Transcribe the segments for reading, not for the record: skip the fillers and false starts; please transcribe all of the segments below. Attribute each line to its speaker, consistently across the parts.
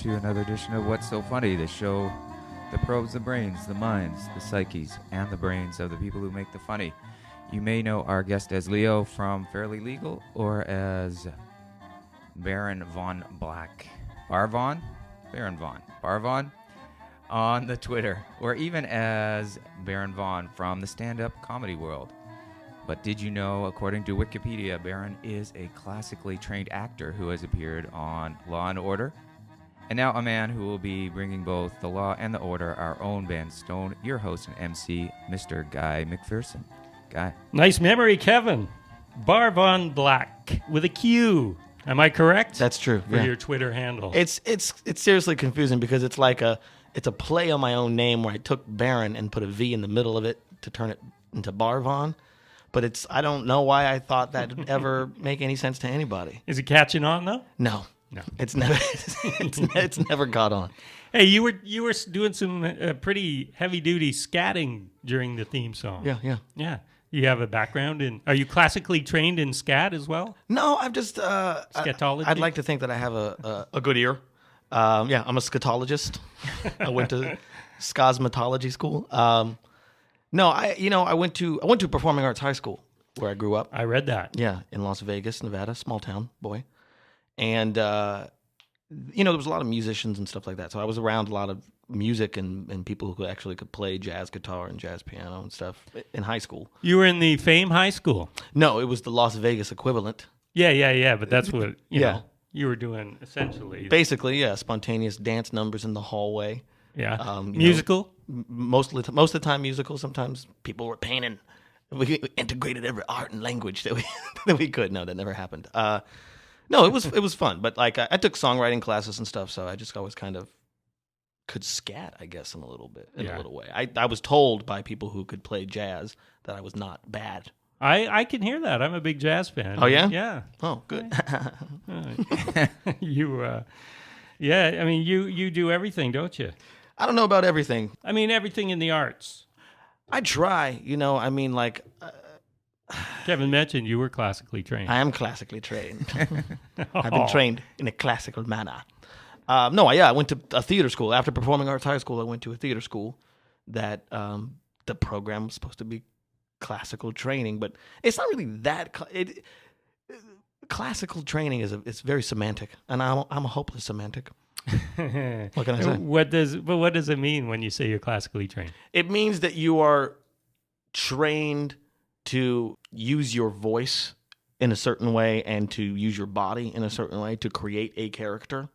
Speaker 1: to another edition of What's So Funny, the show that probes the brains, the minds, the psyches, and the brains of the people who make the funny. You may know our guest as Leo from Fairly Legal or as Baron Von Black. Bar Vaughn? Baron Vaughn. Bar Vaughn on the Twitter, or even as Baron Vaughn from the stand-up comedy world. But did you know, according to Wikipedia, Baron is a classically trained actor who has appeared on Law & Order, and now a man who will be bringing both the law and the order, our own Ben Stone, your host and MC, Mr. Guy McPherson. Guy.
Speaker 2: Nice memory, Kevin. Bar Von Black with a Q. Am I correct?
Speaker 3: That's true.
Speaker 2: For your Twitter handle.
Speaker 3: It's seriously confusing because it's a play on my own name where I took Baron and put a V in the middle of it to turn it into Bar Von. But I don't know why I thought that would ever make any sense to anybody.
Speaker 2: Is it catching on though?
Speaker 3: No. It's never it's never got on.
Speaker 2: Hey, you were doing some pretty heavy duty scatting during the theme song.
Speaker 3: Yeah.
Speaker 2: You have a background in. Are you classically trained in scat as well?
Speaker 3: No, I'm just
Speaker 2: scatology.
Speaker 3: I'd like to think that I have a good ear. I'm a scatologist. I went to scosmetology school. No, I went to performing arts high school where I grew up.
Speaker 2: I read that.
Speaker 3: Yeah, in Las Vegas, Nevada, small town boy. And there was a lot of musicians and stuff like that. So I was around a lot of music and people who actually could play jazz guitar and jazz piano and stuff in high school.
Speaker 2: You were in the Fame High School?
Speaker 3: No, it was the Las Vegas equivalent.
Speaker 2: Yeah, but that's what you know, you were doing essentially.
Speaker 3: Basically, yeah, spontaneous dance numbers in the hallway.
Speaker 2: Yeah. Musical?
Speaker 3: Most of the time musical. Sometimes people were painting. We integrated every art and language that we could. No, that never happened. No, it was fun. But like I took songwriting classes and stuff, so I just always kind of could scat, I guess, in a little way. I was told by people who could play jazz that I was not bad.
Speaker 2: I can hear that. I'm a big jazz fan.
Speaker 3: Oh yeah?
Speaker 2: Yeah.
Speaker 3: Oh, good.
Speaker 2: Yeah, I mean you do everything, don't you?
Speaker 3: I don't know about everything.
Speaker 2: I mean everything in the arts.
Speaker 3: I try,
Speaker 2: Kevin mentioned you were classically trained.
Speaker 3: I am classically trained. I've been trained in a classical manner. I went to a theater school. After performing arts high school, I went to a theater school that the program was supposed to be classical training, but it's not really that. Classical training it's very semantic, and I'm a hopeless semantic. What can I say?
Speaker 2: What does it mean when you say you're classically trained?
Speaker 3: It means that you are trained to use your voice in a certain way and to use your body in a certain way to create a character.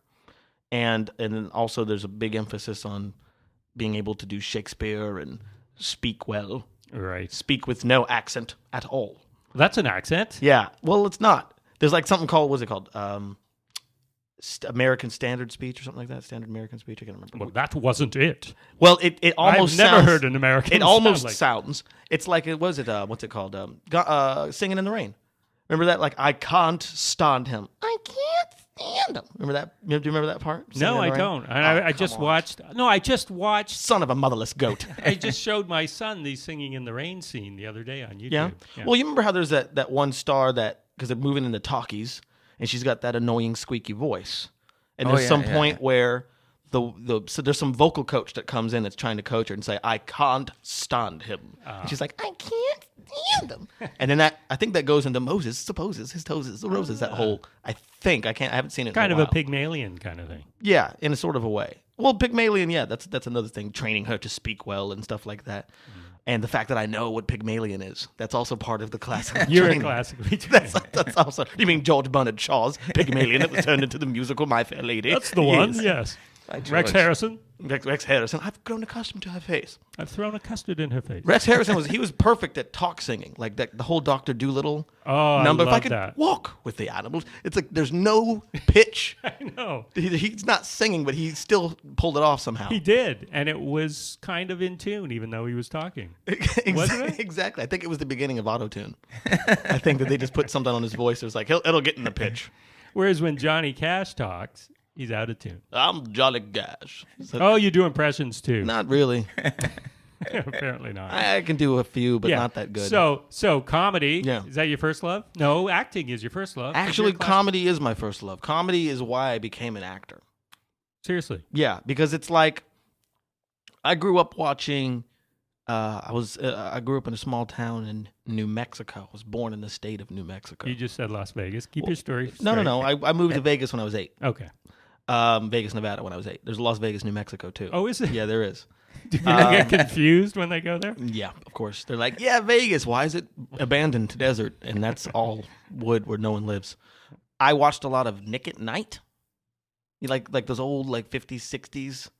Speaker 3: And then also there's a big emphasis on being able to do Shakespeare and speak well.
Speaker 2: Right.
Speaker 3: Speak with no accent at all.
Speaker 2: That's an accent.
Speaker 3: Yeah. Well, it's not. There's like something called, what's it called? American Standard Speech or something like that. Standard American Speech. I can't remember.
Speaker 2: Well, that wasn't it.
Speaker 3: Well, it almost
Speaker 2: I've never heard an American.
Speaker 3: It almost sounds. It's like what's it called? Singing in the Rain. Remember that? Like, I can't stand him. I can't stand him. Remember that? Do you remember that part?
Speaker 2: No, I don't. I just watched. No, I just watched.
Speaker 3: Son of a motherless goat.
Speaker 2: I just showed my son the Singing in the Rain scene the other day on YouTube.
Speaker 3: Yeah. Well, you remember how there's that one star that, because they're moving in the talkies, and she's got that annoying squeaky voice. And there's some point where so there's some vocal coach that comes in that's trying to coach her and say, I can't stand him. And she's like, I can't stand him. And then I think that goes into Moses supposes his toes, the roses, that whole, I haven't seen it
Speaker 2: kind
Speaker 3: in
Speaker 2: of
Speaker 3: a while.
Speaker 2: a Pygmalion kind of thing.
Speaker 3: Yeah, in a sort of a way. Well, Pygmalion, yeah, that's another thing, training her to speak well and stuff like that. And the fact that I know what Pygmalion is, that's also part of the classical
Speaker 2: You're
Speaker 3: training.
Speaker 2: classically trained.
Speaker 3: That's also, you mean George Bernard Shaw's Pygmalion that was turned into the musical My Fair Lady?
Speaker 2: That's the one, yes. Rex Harrison.
Speaker 3: Rex Harrison. I've grown accustomed to her face.
Speaker 2: I've thrown a custard in her face.
Speaker 3: Rex Harrison was perfect at talk singing, like the whole Dr. Dolittle
Speaker 2: I
Speaker 3: number.
Speaker 2: love
Speaker 3: if I could
Speaker 2: that.
Speaker 3: walk with the animals, it's like there's no pitch.
Speaker 2: I know.
Speaker 3: He's not singing, but he still pulled it off somehow.
Speaker 2: He did, and it was kind of in tune, even though he was talking. Wasn't it?
Speaker 3: Exactly. I think it was the beginning of auto-tune. I think that they just put something on his voice. It was like, it'll get in the pitch.
Speaker 2: Whereas when Johnny Cash talks, he's out of tune.
Speaker 3: I'm Johnny Cash.
Speaker 2: Oh, you do impressions too?
Speaker 3: Not really.
Speaker 2: Apparently not.
Speaker 3: I can do a few, but not that good.
Speaker 2: So comedy,
Speaker 3: Yeah.
Speaker 2: is that your first love? No, acting is your first love.
Speaker 3: Actually, comedy is my first love. Comedy is why I became an actor.
Speaker 2: Seriously.
Speaker 3: Yeah, because it's like I grew up watching. I grew up in a small town in New Mexico. I was born in the state of New Mexico.
Speaker 2: You just said Las Vegas. Keep your story straight.
Speaker 3: No. I moved to Vegas when I was 8.
Speaker 2: Okay.
Speaker 3: Vegas, Nevada when I was 8. There's Las Vegas, New Mexico too.
Speaker 2: Oh, is it?
Speaker 3: Yeah, there is.
Speaker 2: Do they get confused when they go there?
Speaker 3: Yeah, of course. They're like, yeah, Vegas. Why is it abandoned desert? And that's all wood where no one lives. I watched a lot of Nick at Night. You like those old 50s, 60s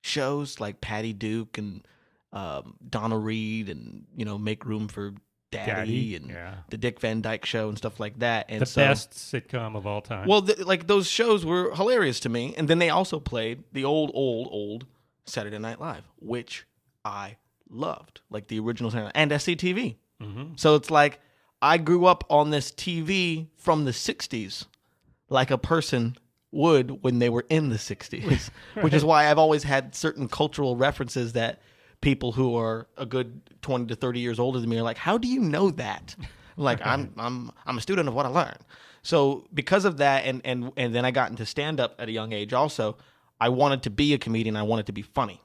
Speaker 3: shows like Patty Duke and Donna Reed and Make Room for Daddy and the Dick Van Dyke Show and stuff like that. And
Speaker 2: the best sitcom of all time.
Speaker 3: Well, those shows were hilarious to me. And then they also played the old Saturday Night Live, which I loved, like the original Saturday Night, and SCTV. Mm-hmm. So it's like I grew up on this TV from the 60s like a person would when they were in the 60s, right. Which is why I've always had certain cultural references that people who are a good 20 to 30 years older than me are like, how do you know that? I'm like, I'm a student of what I learned. So because of that, and then I got into stand-up at a young age also, I wanted to be a comedian. I wanted to be funny,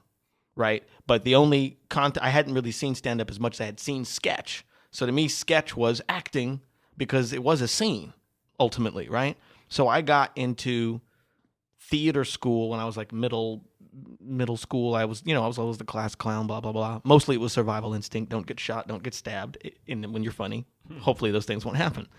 Speaker 3: right? But the only I hadn't really seen stand-up as much as I had seen sketch. So to me, sketch was acting because it was a scene, ultimately, right? So I got into theater school when I was like middle school. I was always the class clown, blah, blah, blah. Mostly it was survival instinct. Don't get shot, don't get stabbed when you're funny. Hopefully those things won't happen.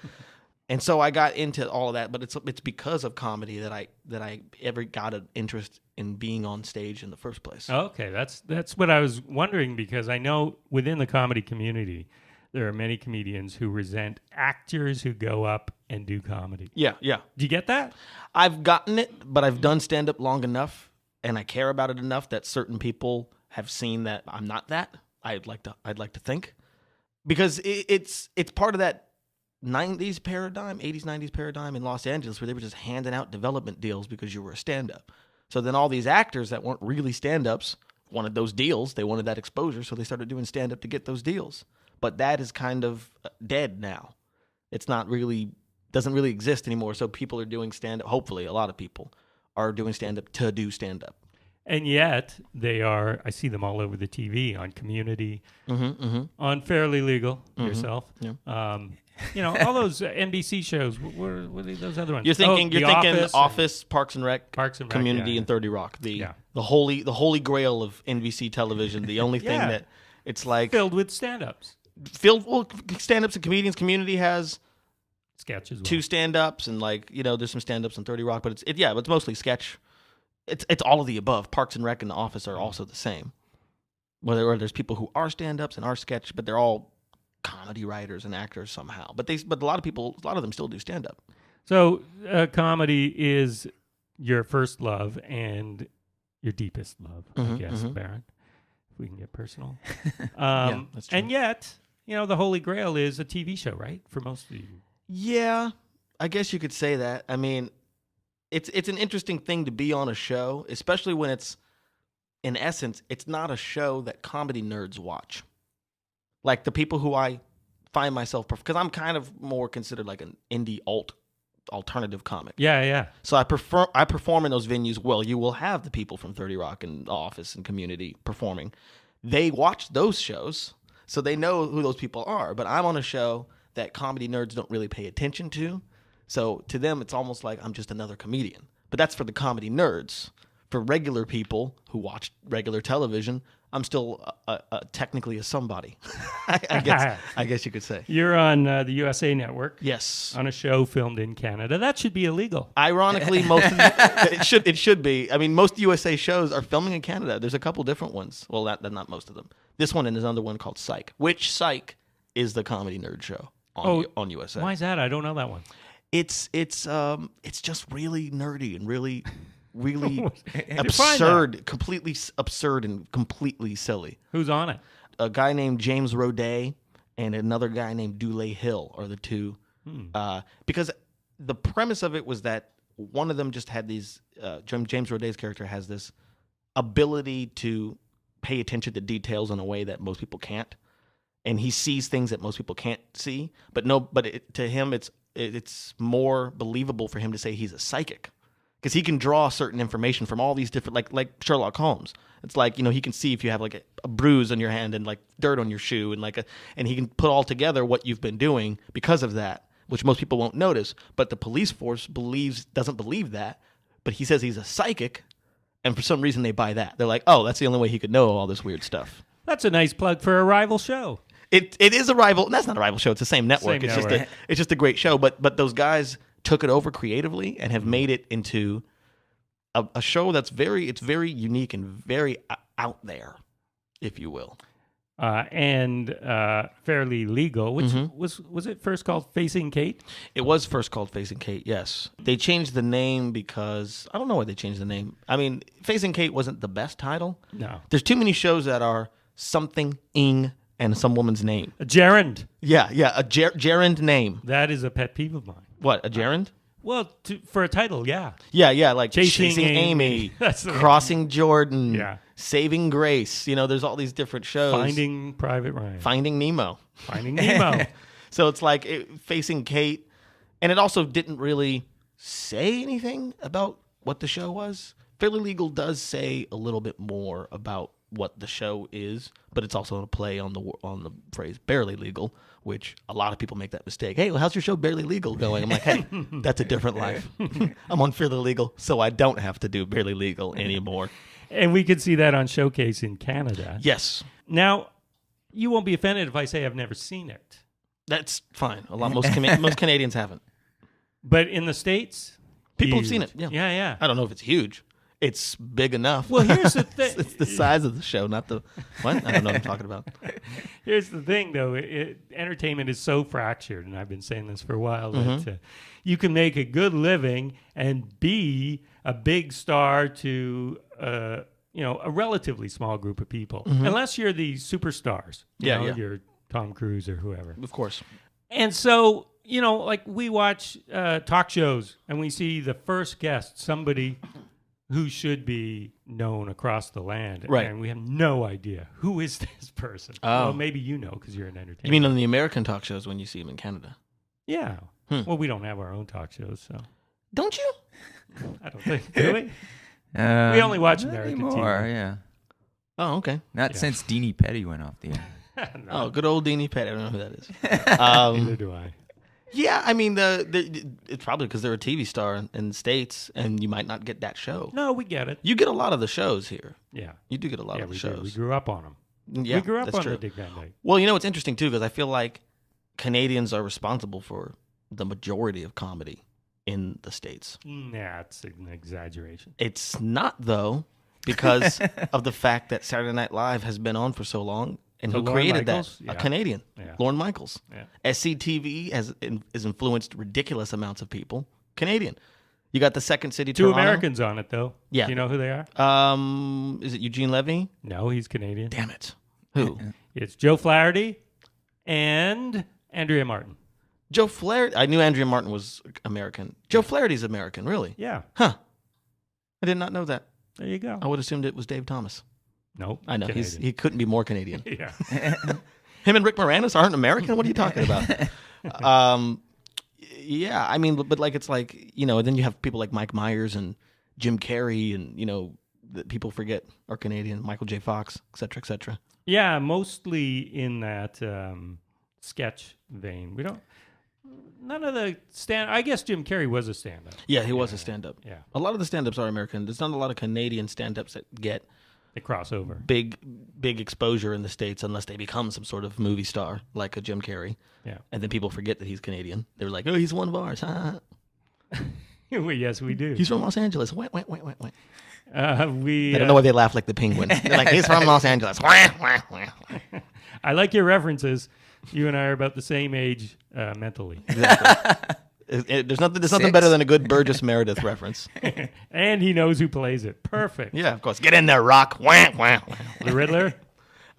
Speaker 3: And so I got into all of that, but it's because of comedy that I ever got an interest in being on stage in the first place.
Speaker 2: Okay, that's what I was wondering, because I know within the comedy community there are many comedians who resent actors who go up and do comedy.
Speaker 3: Yeah.
Speaker 2: Do you get that?
Speaker 3: I've gotten it, but I've done stand-up long enough, and I care about it enough that certain people have seen that I'm not that. I'd like to think, because it's part of that 90s paradigm, 80s, 90s paradigm in Los Angeles where they were just handing out development deals because you were a stand-up. So then all these actors that weren't really stand-ups wanted those deals. They wanted that exposure, so they started doing stand-up to get those deals. But that is kind of dead now. It's not really, doesn't really exist anymore. So people are doing stand-up. Hopefully, a lot of people are doing stand-up to do stand-up.
Speaker 2: And yet, I see them all over the TV, on Community, on Fairly Legal, yourself. Yeah. All those NBC shows. What are those other ones?
Speaker 3: You're thinking Office, Parks and Rec, Community, and 30 Rock. The holy grail of NBC television. The only thing that it's like
Speaker 2: filled with stand-ups.
Speaker 3: Stand-ups and comedians. Community has
Speaker 2: sketches,
Speaker 3: 2 stand-ups, and there's some stand-ups on 30 Rock, but it's mostly sketch. It's all of the above. Parks and Rec and The Office are also the same. Whether there's people who are stand-ups and are sketch, but they're all comedy writers and actors somehow. But a lot of them still do stand-up.
Speaker 2: So comedy is your first love and your deepest love, I guess, Baron. If we can get personal.
Speaker 3: Yeah, that's true.
Speaker 2: And yet, the Holy Grail is a TV show, right? For most of you.
Speaker 3: Yeah, I guess you could say that. I mean, it's an interesting thing to be on a show, especially when it's, in essence, it's not a show that comedy nerds watch. Like the people who I find myself, because I'm kind of more considered like an indie alternative comic.
Speaker 2: Yeah.
Speaker 3: So I perform in those venues. Well, you will have the people from 30 Rock and The Office and Community performing. They watch those shows, so they know who those people are. But I'm on a show that comedy nerds don't really pay attention to. So to them, it's almost like I'm just another comedian. But that's for the comedy nerds. For regular people who watch regular television, I'm still technically a somebody. I guess you could say.
Speaker 2: You're on the USA Network.
Speaker 3: Yes.
Speaker 2: On a show filmed in Canada. That should be illegal.
Speaker 3: Ironically, it should be. I mean, most USA shows are filming in Canada. There's a couple different ones. Well, not most of them. This one and there's another one called Psych. Which Psych is the comedy nerd show on USA.
Speaker 2: Why is that? I don't know that one.
Speaker 3: It's just really nerdy and really absurd, completely absurd and completely silly.
Speaker 2: Who's on it?
Speaker 3: A guy named James Roday and another guy named Dule Hill are the two. Because the premise of it was that one of them just had these, James Roday's character has this ability to pay attention to details in a way that most people can't. And he sees things that most people can't see. To him, it's more believable for him to say he's a psychic. because he can draw certain information from all these different, like Sherlock Holmes. It's like, he can see if you have like a bruise on your hand and like dirt on your shoe and he can put all together what you've been doing because of that, which most people won't notice. But the police force doesn't believe that. But he says he's a psychic, and for some reason they buy that. They're like, oh, that's the only way he could know all this weird stuff.
Speaker 2: That's a nice plug for a rival show.
Speaker 3: It is a rival. That's not a rival show. It's the same network. It's just a great show. But those guys took it over creatively and have made it into a show that's very unique and very out there, if you will.
Speaker 2: And Fairly Legal, which was it first called Facing Kate?
Speaker 3: It was first called Facing Kate, yes. They changed the name because, I don't know why they changed the name. I mean, Facing Kate wasn't the best title.
Speaker 2: No.
Speaker 3: There's too many shows that are something-ing and some woman's name.
Speaker 2: A gerund.
Speaker 3: Yeah, a gerund name.
Speaker 2: That is a pet peeve of mine.
Speaker 3: What, a gerund?
Speaker 2: Well, for a title, yeah.
Speaker 3: Yeah, like
Speaker 2: Chasing
Speaker 3: Amy,
Speaker 2: That's the
Speaker 3: Crossing Jordan,
Speaker 2: Yeah.
Speaker 3: Saving Grace. There's all these different shows.
Speaker 2: Finding Private Ryan.
Speaker 3: Finding Nemo.
Speaker 2: Finding Nemo.
Speaker 3: So it's like Facing Kate, and it also didn't really say anything about what the show was. Fairly Legal does say a little bit more about what the show is, but it's also a play on the phrase barely legal, which a lot of people make that mistake. Hey, well, how's your show Barely Legal going? I'm like, hey, that's a different life. I'm on Fairly Legal, so I don't have to do Barely Legal anymore.
Speaker 2: And we could see that on Showcase in Canada.
Speaker 3: Yes.
Speaker 2: Now, you won't be offended if I say I've never seen it.
Speaker 3: That's fine. Most Canadians haven't.
Speaker 2: But in the States,
Speaker 3: people
Speaker 2: huge.
Speaker 3: have seen it.
Speaker 2: Yeah.
Speaker 3: I don't know if it's huge. It's big enough.
Speaker 2: Well, here's the thing.
Speaker 3: It's the size of the show, not the... What? I don't know what I'm talking about.
Speaker 2: Here's the thing, though. Entertainment is so fractured, and I've been saying this for a while, that you can make a good living and be a big star to a relatively small group of people, unless you're the superstars. You're Tom Cruise or whoever.
Speaker 3: Of course.
Speaker 2: And so, like we watch talk shows, and we see the first guest, somebody who should be known across the land.
Speaker 3: Right.
Speaker 2: And we have no idea. Who is this person?
Speaker 3: Oh.
Speaker 2: Well, maybe you know because you're an entertainer.
Speaker 3: You mean on the American talk shows when you see them in Canada?
Speaker 2: Yeah. Well, we don't have our own talk shows, so.
Speaker 3: Don't you?
Speaker 2: I don't think. Do we? We only watch American
Speaker 1: anymore,
Speaker 2: TV.
Speaker 1: Yeah.
Speaker 3: Oh, okay.
Speaker 1: Not since Deanie Petty went off the air.
Speaker 2: No,
Speaker 3: Oh, good old Deanie Petty. I don't know who that is.
Speaker 2: neither do I.
Speaker 3: Yeah, I mean, it's probably because they're a TV star in the States, and you might not get that show.
Speaker 2: No, we get it.
Speaker 3: You get a lot of the shows here.
Speaker 2: Yeah.
Speaker 3: You do get a lot of the
Speaker 2: we
Speaker 3: shows.
Speaker 2: do. We grew up on them.
Speaker 3: Yeah,
Speaker 2: we grew up
Speaker 3: that's
Speaker 2: on
Speaker 3: true.
Speaker 2: the Dick Van Dyke.
Speaker 3: Well, it's interesting, too, because I feel like Canadians are responsible for the majority of comedy in the States.
Speaker 2: Nah, it's an exaggeration.
Speaker 3: It's not, though, because of the fact that Saturday Night Live has been on for so long. And
Speaker 2: So
Speaker 3: who
Speaker 2: Lorne
Speaker 3: created
Speaker 2: Michaels?
Speaker 3: that?
Speaker 2: Yeah.
Speaker 3: A Canadian.
Speaker 2: Yeah.
Speaker 3: Lorne Michaels.
Speaker 2: Yeah.
Speaker 3: SCTV has influenced ridiculous amounts of people. Canadian. You got the Second City
Speaker 2: Two
Speaker 3: Toronto.
Speaker 2: Americans on it, though.
Speaker 3: Yeah.
Speaker 2: Do you know who they are?
Speaker 3: Is it Eugene Levy?
Speaker 2: No, he's Canadian.
Speaker 3: Damn it. Who?
Speaker 2: It's Joe Flaherty and Andrea Martin.
Speaker 3: Joe Flaherty. I knew Andrea Martin was American. Joe Flaherty's American, really?
Speaker 2: Yeah.
Speaker 3: Huh. I did not know that.
Speaker 2: There you go.
Speaker 3: I would have assumed it was Dave Thomas.
Speaker 2: Nope.
Speaker 3: I know.
Speaker 2: Canadian.
Speaker 3: He couldn't be more Canadian.
Speaker 2: Yeah.
Speaker 3: Him and Rick Moranis aren't American? What are you talking about? Yeah, I mean, but like it's like, then you have people like Mike Myers and Jim Carrey and, that people forget are Canadian, Michael J. Fox, et cetera, et cetera.
Speaker 2: Yeah, mostly in that sketch vein. We don't. None of the I guess Jim Carrey was a stand-up.
Speaker 3: Yeah, he was a stand-up.
Speaker 2: Yeah.
Speaker 3: A lot of the stand-ups are American. There's not a lot of Canadian stand-ups that get
Speaker 2: They cross over.
Speaker 3: big exposure in the States unless they become some sort of movie star like a Jim Carrey.
Speaker 2: Yeah.
Speaker 3: And then people forget that he's Canadian. They're like, oh, he's one of ours.
Speaker 2: Well, yes, we do.
Speaker 3: He's from Los Angeles. Wait.
Speaker 2: We
Speaker 3: I don't know why they laugh like the penguin. They're like, he's from Los Angeles.
Speaker 2: I like your references. You and I are about the same age mentally.
Speaker 3: Exactly. There's nothing better than a good Burgess Meredith reference.
Speaker 2: And he knows who plays it. Perfect.
Speaker 3: Yeah, of course. Get in there, Rock.
Speaker 2: The Riddler.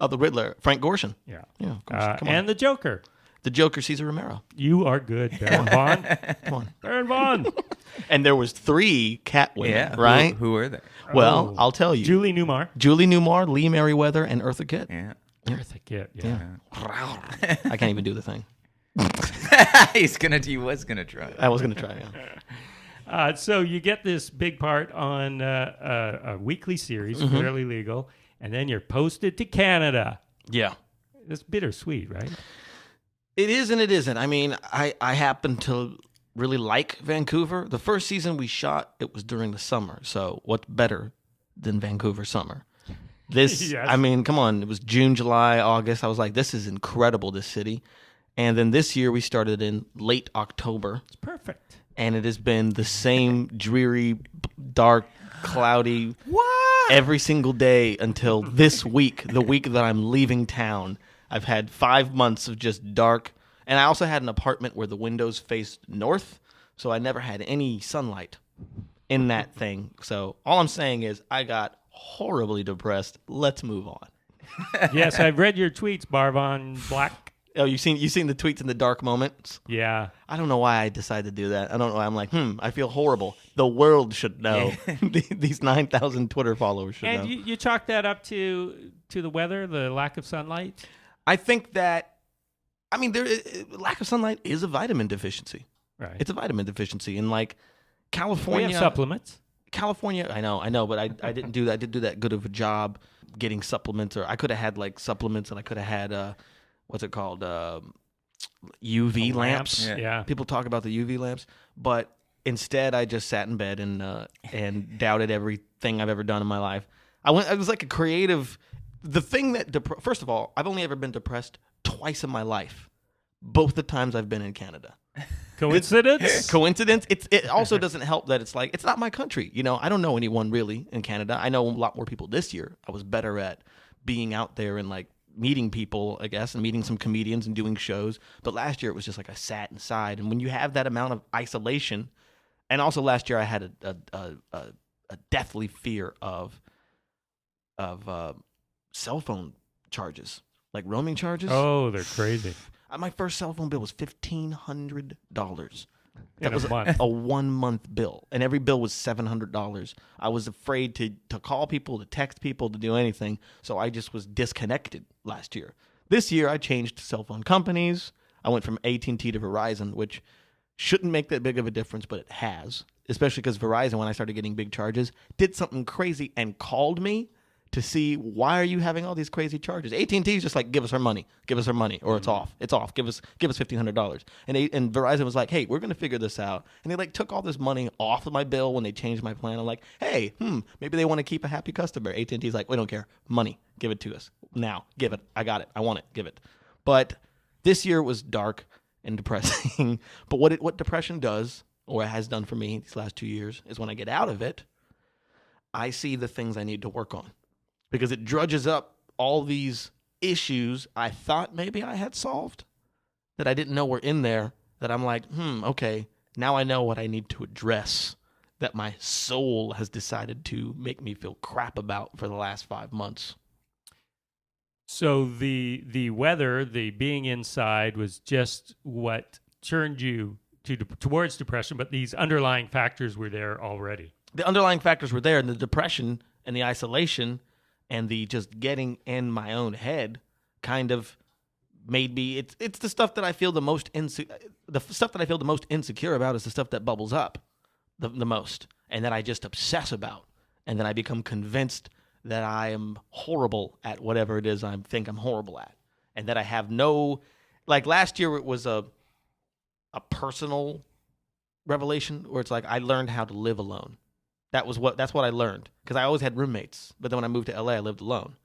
Speaker 3: Oh, the Riddler. Frank Gorshin.
Speaker 2: Yeah.
Speaker 3: Yeah, of course. Come on.
Speaker 2: And the Joker.
Speaker 3: The Joker, Cesar Romero.
Speaker 2: You are good, Baron Vaughn.
Speaker 3: Come on.
Speaker 2: Baron Vaughn.
Speaker 3: And there was 3 Catwomen,
Speaker 1: Yeah.
Speaker 3: right?
Speaker 1: Who were they?
Speaker 3: Well,
Speaker 2: Oh.
Speaker 3: I'll tell you.
Speaker 2: Julie Newmar.
Speaker 3: Julie Newmar, Lee Merriweather, and Eartha Kitt.
Speaker 1: Yeah.
Speaker 2: Eartha Kitt. Yeah.
Speaker 3: I can't even do the thing.
Speaker 1: He was gonna try.
Speaker 3: I was going to try,
Speaker 2: So you get this big part on a weekly series, Fairly Legal, and then you're posted to Canada.
Speaker 3: Yeah.
Speaker 2: It's bittersweet, right?
Speaker 3: It is and it isn't. I mean, I happen to really like Vancouver. The first season we shot, it was during the summer. So what's better than Vancouver summer? This,
Speaker 2: Yes.
Speaker 3: I mean, come on. It was June, July, August. I was like, this is incredible, this city. And then this year we started in late October.
Speaker 2: It's perfect.
Speaker 3: And it has been the same dreary, dark, cloudy every single day until this week, the week that I'm leaving town. I've had 5 months of just dark. And I also had an apartment where the windows faced north, so I never had any sunlight in that thing. So all I'm saying is I got horribly depressed. Let's move on.
Speaker 2: Yes, I've read your tweets, Vaughn Black.
Speaker 3: Oh, you seen the tweets in the dark moments?
Speaker 2: Yeah.
Speaker 3: I don't know why I decided to do that. I don't know. I'm like, I feel horrible. The world should know. These 9,000 Twitter followers should know.
Speaker 2: And you chalk that up to the weather, the lack of sunlight?
Speaker 3: I think that, lack of sunlight is a vitamin deficiency.
Speaker 2: Right.
Speaker 3: It's a vitamin deficiency. And like California.
Speaker 2: We have supplements.
Speaker 3: California, I know, but I didn't do that. I didn't do that good of a job getting supplements. Or I could have had like supplements, and I could have had what's it called, UV lamps.
Speaker 2: Yeah.
Speaker 3: People talk about the UV lamps, but instead I just sat in bed and doubted everything I've ever done in my life. I was like a creative. The thing that first of all, I've only ever been depressed twice in my life, both the times I've been in Canada.
Speaker 2: Coincidence?
Speaker 3: Coincidence? It also doesn't help that it's like, it's not my country. You know, I don't know anyone really in Canada. I know a lot more people this year. I was better at being out there and like meeting people, I guess, and meeting some comedians and doing shows. But last year it was just like I sat inside. And when you have that amount of isolation, and also last year I had a deathly fear of cell phone charges, like roaming charges.
Speaker 2: Oh, they're crazy.
Speaker 3: My first cell phone bill was $1,500. That
Speaker 2: In
Speaker 3: was
Speaker 2: a month.
Speaker 3: a 1 month bill, and every bill was $700. I was afraid to call people, to text people, to do anything, so I just was disconnected last year. This year, I changed cell phone companies. I went from AT&T to Verizon, which shouldn't make that big of a difference, but it has, especially because Verizon, when I started getting big charges, did something crazy and called me to see, why are you having all these crazy charges? AT&T is just like, give us our money, or it's off. It's off. Give us $1,500. And Verizon was like, hey, we're going to figure this out. And they like took all this money off of my bill when they changed my plan. I'm like, hey, maybe they want to keep a happy customer. AT&T's like, we don't care. Money, give it to us now. Give it. I got it. I want it. Give it. But this year was dark and depressing. But what depression does, or has done for me these last 2 years, is when I get out of it, I see the things I need to work on. Because it drudges up all these issues I thought maybe I had solved that I didn't know were in there, that I'm like, okay, now I know what I need to address that my soul has decided to make me feel crap about for the last 5 months.
Speaker 2: So the weather, the being inside, was just what turned you towards depression, but these underlying factors were there already.
Speaker 3: The underlying factors were there, and the depression and the isolation and the just getting in my own head kind of made me. It's the stuff that I feel the most insecure about is the stuff that bubbles up the most, and that I just obsess about, and then I become convinced that I am horrible at whatever it is I think I'm horrible at, and that I have no. Like last year, it was a personal revelation where it's like I learned how to live alone. That's what I learned, because I always had roommates, but then when I moved to LA, I lived alone,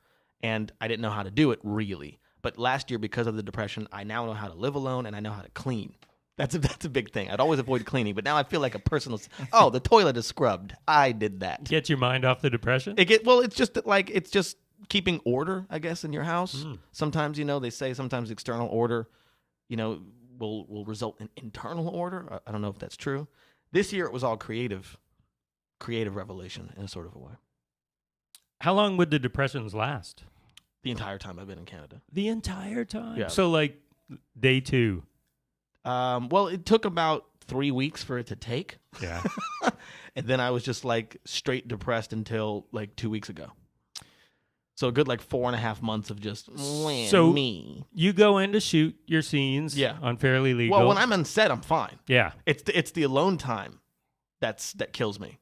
Speaker 3: and I didn't know how to do it really. But last year, because of the depression, I now know how to live alone, and I know how to clean. That's a big thing. I'd always avoid cleaning, but now I feel like a personal. Oh, the toilet is scrubbed. I did that.
Speaker 2: Get your mind off the depression?
Speaker 3: It's just keeping order, I guess, in your house. Sometimes, they say sometimes external order, will result in internal order. I don't know if that's true. This year, it was all creative revelation in a sort of a way.
Speaker 2: How long would the depressions last?
Speaker 3: The entire time I've been in Canada.
Speaker 2: The entire time?
Speaker 3: Yeah.
Speaker 2: So like day 2?
Speaker 3: Well, it took about 3 weeks for it to take.
Speaker 2: Yeah.
Speaker 3: And then I was just like straight depressed until like 2 weeks ago. So a good like 4.5 months of just me.
Speaker 2: You go in to shoot your scenes on Fairly Legal.
Speaker 3: Well, when I'm on set, I'm fine.
Speaker 2: Yeah.
Speaker 3: It's the alone time that kills me.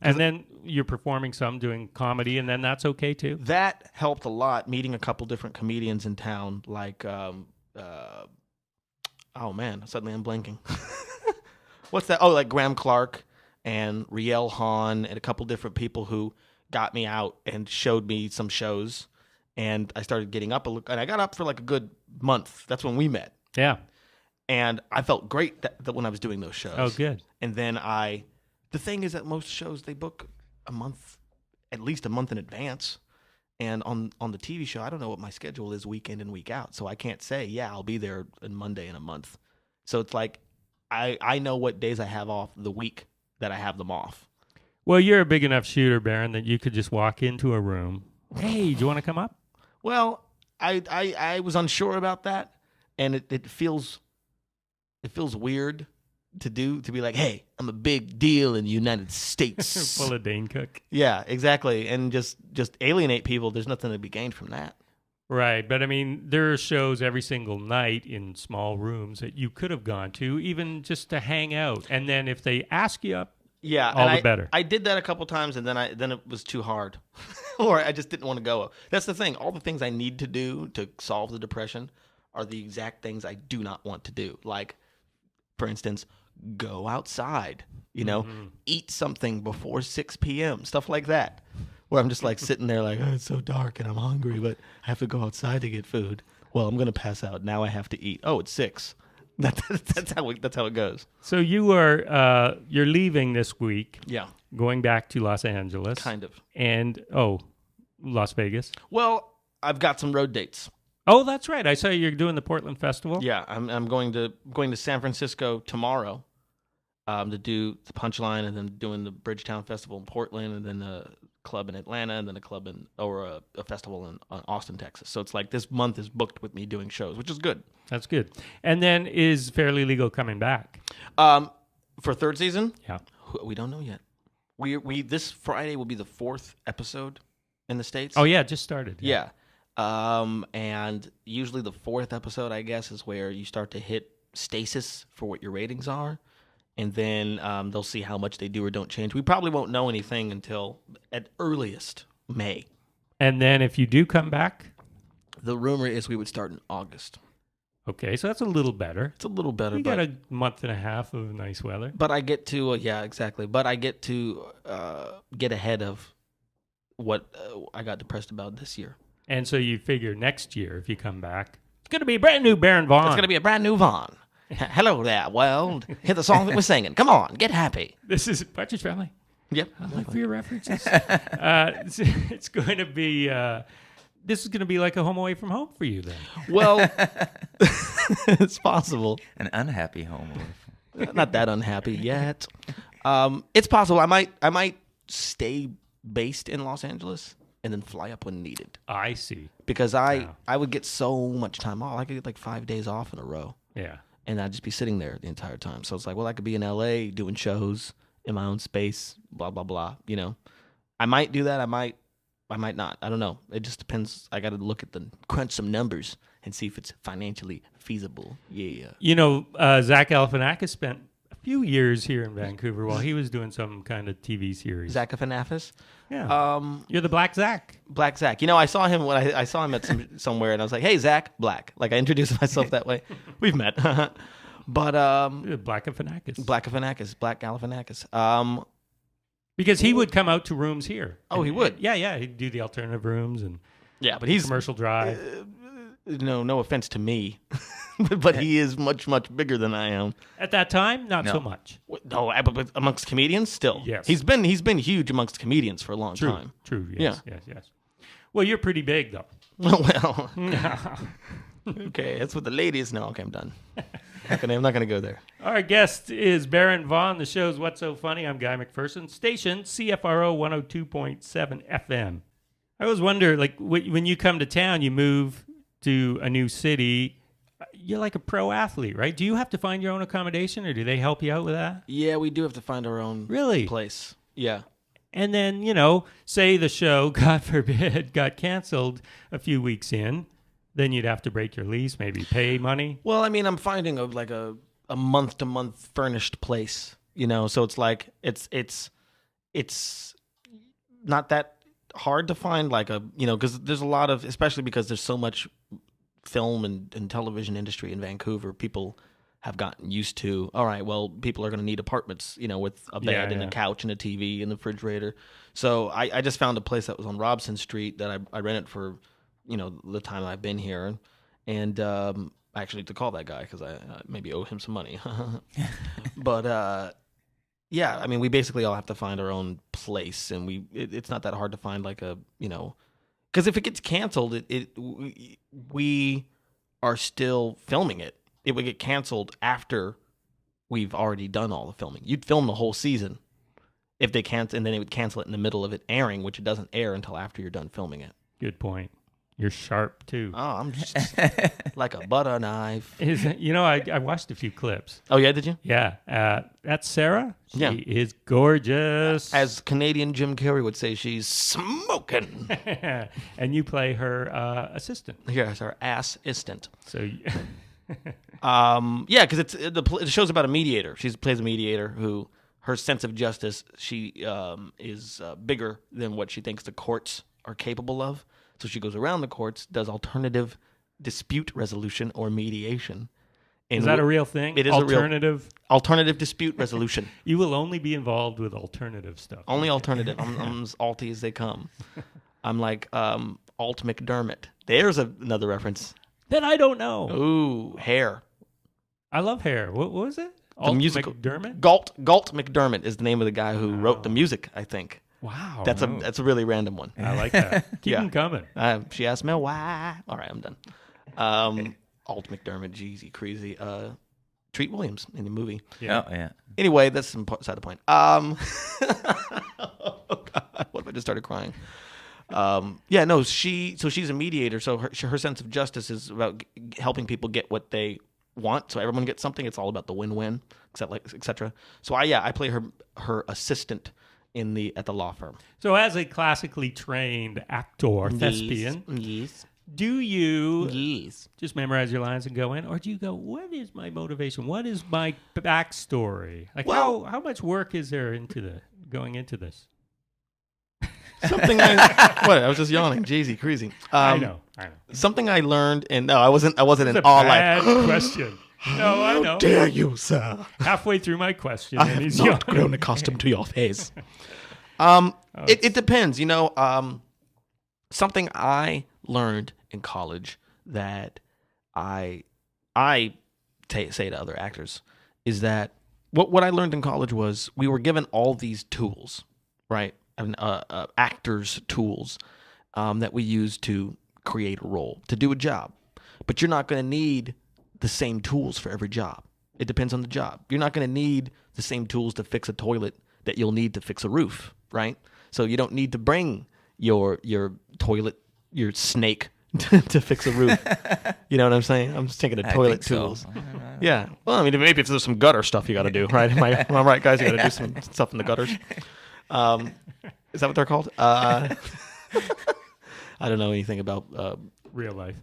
Speaker 2: And then you're performing some, doing comedy, and then that's okay too?
Speaker 3: That helped a lot, meeting a couple different comedians in town, like, oh man, suddenly I'm blanking. What's that? Oh, like Graham Clark and Riel Hahn and a couple different people who got me out and showed me some shows. And I started getting up, and I got up for like a good month. That's when we met.
Speaker 2: Yeah.
Speaker 3: And I felt great that when I was doing those shows.
Speaker 2: Oh, good.
Speaker 3: And then the thing is that most shows, they book at least a month in advance. And on the TV show, I don't know what my schedule is week in and week out. So I can't say, yeah, I'll be there on Monday in a month. So it's like, I know what days I have off the week that I have them off.
Speaker 2: Well, you're a big enough shooter, Baron, that you could just walk into a room. Hey, do you want to come up?
Speaker 3: Well, I was unsure about that. And it feels weird to be like, hey, I'm a big deal in the United States.
Speaker 2: Full of Dane Cook.
Speaker 3: Yeah, exactly. And just alienate people. There's nothing to be gained from that.
Speaker 2: Right. But I mean, there are shows every single night in small rooms that you could have gone to, even just to hang out. And then if they ask you up, all the better.
Speaker 3: I did that a couple times, and then it was too hard. Or I just didn't want to go. That's the thing. All the things I need to do to solve the depression are the exact things I do not want to do. Like, for instance, go outside, eat something before 6 p.m., stuff like that, where I'm just like sitting there like, oh, it's so dark and I'm hungry, but I have to go outside to get food. Well, I'm going to pass out. Now I have to eat. Oh, it's 6. That's how it goes.
Speaker 2: So you're leaving this week.
Speaker 3: Yeah.
Speaker 2: Going back to Los Angeles.
Speaker 3: Kind of.
Speaker 2: And, Las Vegas.
Speaker 3: Well, I've got some road dates.
Speaker 2: Oh, that's right. I saw you're doing the Portland Festival.
Speaker 3: Yeah, I'm going to San Francisco tomorrow to do the Punchline, and then doing the Bridgetown Festival in Portland, and then a club in Atlanta, and then a festival in Austin, Texas. So it's like this month is booked with me doing shows, which is good.
Speaker 2: That's good. And then is Fairly Legal coming back?
Speaker 3: For third season?
Speaker 2: Yeah.
Speaker 3: We don't know yet. We this Friday will be the 4th episode in the States.
Speaker 2: Oh, yeah, it just started.
Speaker 3: Yeah. And usually the 4th episode, I guess, is where you start to hit stasis for what your ratings are. And then they'll see how much they do or don't change. We probably won't know anything until, at earliest, May.
Speaker 2: And then if you do come back?
Speaker 3: The rumor is we would start in August.
Speaker 2: Okay, so that's a little better.
Speaker 3: It's a little better.
Speaker 2: You got a month and a half of nice weather.
Speaker 3: But I get to, yeah, exactly. But I get to get ahead of what I got depressed about this year.
Speaker 2: And so you figure next year, if you come back, it's going to be a brand new Baron Vaughn.
Speaker 3: It's going to be a brand new Vaughn. Hello there, world. Hear the song that we're singing. Come on, get happy.
Speaker 2: This is Partridge Family.
Speaker 3: Yep.
Speaker 2: I like for your references. It's going to be... this is going to be like a home away from home for you then.
Speaker 3: Well, it's possible.
Speaker 1: An unhappy home away
Speaker 3: Not that unhappy yet. It's possible. I might stay based in Los Angeles and then fly up when needed.
Speaker 2: I see.
Speaker 3: Because I would get so much time off. I could get like 5 days off in a row.
Speaker 2: Yeah.
Speaker 3: And I'd just be sitting there the entire time. So it's like, well, I could be in LA doing shows in my own space, blah, blah, blah. I might do that. I might not. I don't know. It just depends. I got to crunch some numbers and see if it's financially feasible. Yeah.
Speaker 2: Zach Galifianakis spent a few years here in Vancouver while he was doing some kind of TV series.
Speaker 3: Zach Galifianakis?
Speaker 2: Yeah. You're the Black Zach.
Speaker 3: Black Zach. I saw him when I saw him at somewhere, and I was like, hey, Zach, Black. Like, I introduced myself that way. We've met. But
Speaker 2: Black Galifianakis.
Speaker 3: Black Galifianakis.
Speaker 2: Because he would come out to rooms here.
Speaker 3: Oh, he would?
Speaker 2: Yeah. He'd do the alternative rooms and
Speaker 3: but he's
Speaker 2: Commercial Drive.
Speaker 3: No offense to me, but he is much, much bigger than I am.
Speaker 2: At that time, not so much.
Speaker 3: No, but amongst comedians, still.
Speaker 2: Yes.
Speaker 3: He's been huge amongst comedians for a long time.
Speaker 2: True. Yes. Well, you're pretty big, though.
Speaker 3: Well, okay, that's what the ladies know. Okay, I'm done. I'm not going to go there.
Speaker 2: Our guest is Baron Vaughn. The show's What's So Funny. I'm Guy McPherson. Station CFRO 102.7 FM. I always wonder, like, when you come to town, you move to a new city, you're like a pro athlete, right? Do you have to find your own accommodation, or do they help you out with that?
Speaker 3: Yeah, we do have to find our own place. Yeah.
Speaker 2: And then, say the show, God forbid, got canceled a few weeks in, then you'd have to break your lease, maybe pay money.
Speaker 3: Well, I mean, I'm finding a month-to-month furnished place So it's like it's not that hard to find like because there's a lot of, especially because there's so much film and television industry in Vancouver, people have gotten used to, all right, well, people are going to need apartments, with a bed and a couch and a TV and a refrigerator. So I just found a place that was on Robson Street that I rented for, the time I've been here. And I actually need to call that guy because I maybe owe him some money. But yeah, I mean, we basically all have to find our own place, and it's not that hard to find like because if it gets canceled, we are still filming it. It would get canceled after we've already done all the filming. You'd film the whole season if they cancel, and then it would cancel it in the middle of it airing, which it doesn't air until after you're done filming it.
Speaker 2: Good point. You're sharp too.
Speaker 3: Oh, I'm just like a butter knife.
Speaker 2: I watched a few clips.
Speaker 3: Oh yeah, did you?
Speaker 2: Yeah. That's Sarah. She
Speaker 3: Yeah.
Speaker 2: is gorgeous.
Speaker 3: As Canadian Jim Carrey would say, she's smoking.
Speaker 2: And you play her assistant.
Speaker 3: Here's our assistant.
Speaker 2: So.
Speaker 3: Yeah, because the show's about a mediator. She plays a mediator who her sense of justice, she is bigger than what she thinks the courts are capable of. So she goes around the courts, does alternative dispute resolution or mediation. And
Speaker 2: is that a real thing?
Speaker 3: It is alternative dispute resolution.
Speaker 2: You will only be involved with alternative stuff.
Speaker 3: Only alternative. I'm as alty as they come. I'm like Alt McDermott. There's another reference.
Speaker 2: That I don't know.
Speaker 3: Ooh, Hair.
Speaker 2: I love Hair. What was it?
Speaker 3: Alt
Speaker 2: McDermott?
Speaker 3: Galt McDermott is the name of the guy who wrote the music, I think.
Speaker 2: Wow.
Speaker 3: That's a really random one.
Speaker 2: I like that. Keep them coming.
Speaker 3: She asked me why. All right, I'm done. Alt McDermott, jeezy, crazy. Treat Williams in the movie.
Speaker 2: Yeah.
Speaker 1: Oh, yeah.
Speaker 3: Anyway, that's some side of the point. Oh, God, what if I just started crying? Yeah, no, she's a mediator, so her sense of justice is about helping people get what they want, so everyone gets something. It's all about the win-win, etc. So I play her assistant at the law firm.
Speaker 2: So as a classically trained actor, thespian,
Speaker 3: yes,
Speaker 2: do you
Speaker 3: yes,
Speaker 2: just memorize your lines and go in, or do you go, what is my motivation? What is my backstory? Like, how much work is there going into this?
Speaker 3: Something I was just yawning. Jeezy, crazy.
Speaker 2: I know.
Speaker 3: Something I learned, and no, I wasn't in
Speaker 2: It's
Speaker 3: awe.
Speaker 2: a bad question. No, I know.
Speaker 3: How dare you, sir?
Speaker 2: Halfway through my question,
Speaker 3: I
Speaker 2: and
Speaker 3: have
Speaker 2: he's
Speaker 3: not
Speaker 2: yawning.
Speaker 3: grown accustomed to your face. It depends. Something I learned in college that I say to other actors is that what I learned in college was we were given all these tools, right? Actors' tools that we use to create a role, to do a job. But you're not going to need the same tools for every job. It depends on the job. You're not going to need the same tools to fix a toilet that you'll need to fix a roof, right? So you don't need to bring your toilet, your snake to fix a roof. You know what I'm saying? I'm just thinking of toilet tools.
Speaker 1: So.
Speaker 3: Yeah. Well, I mean, maybe if there's some gutter stuff you got to do, right? Am I right, guys? You got to do some stuff in the gutters. Is that what they're called? I don't know anything about
Speaker 2: real life.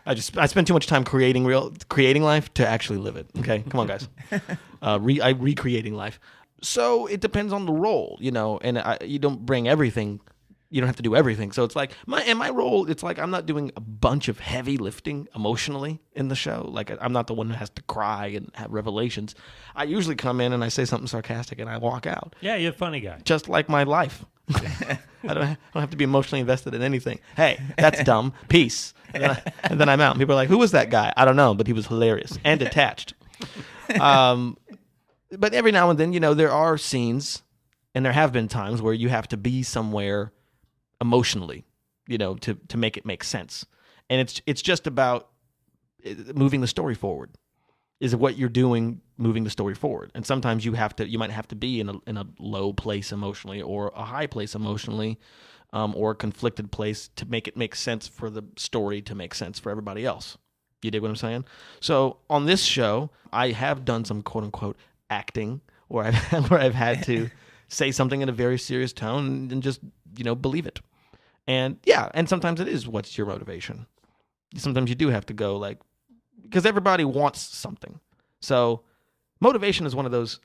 Speaker 3: I spend too much time creating life to actually live it. Okay, come on, guys. Recreating life. So it depends on the role, and you don't bring everything. You don't have to do everything. So it's like my role. It's like I'm not doing a bunch of heavy lifting emotionally in the show. Like I'm not the one who has to cry and have revelations. I usually come in and I say something sarcastic and I walk out.
Speaker 2: Yeah, you're a funny guy.
Speaker 3: Just like my life. I don't have to be emotionally invested in anything. Hey, that's dumb. Peace. And then I'm out. And people are like, who was that guy? I don't know, but he was hilarious and detached. But every now and then, there are scenes, and there have been times where you have to be somewhere emotionally, to make it make sense. And it's just about moving the story forward. Is what you're doing moving the story forward? And sometimes you might have to be in a low place emotionally, or a high place emotionally, or a conflicted place to make it make sense for the story to make sense for everybody else. You dig what I'm saying? So on this show, I have done some quote unquote acting where I've had to say something in a very serious tone and just believe it. And yeah, and sometimes it is what's your motivation. Sometimes you do have to go because everybody wants something. So motivation is one of those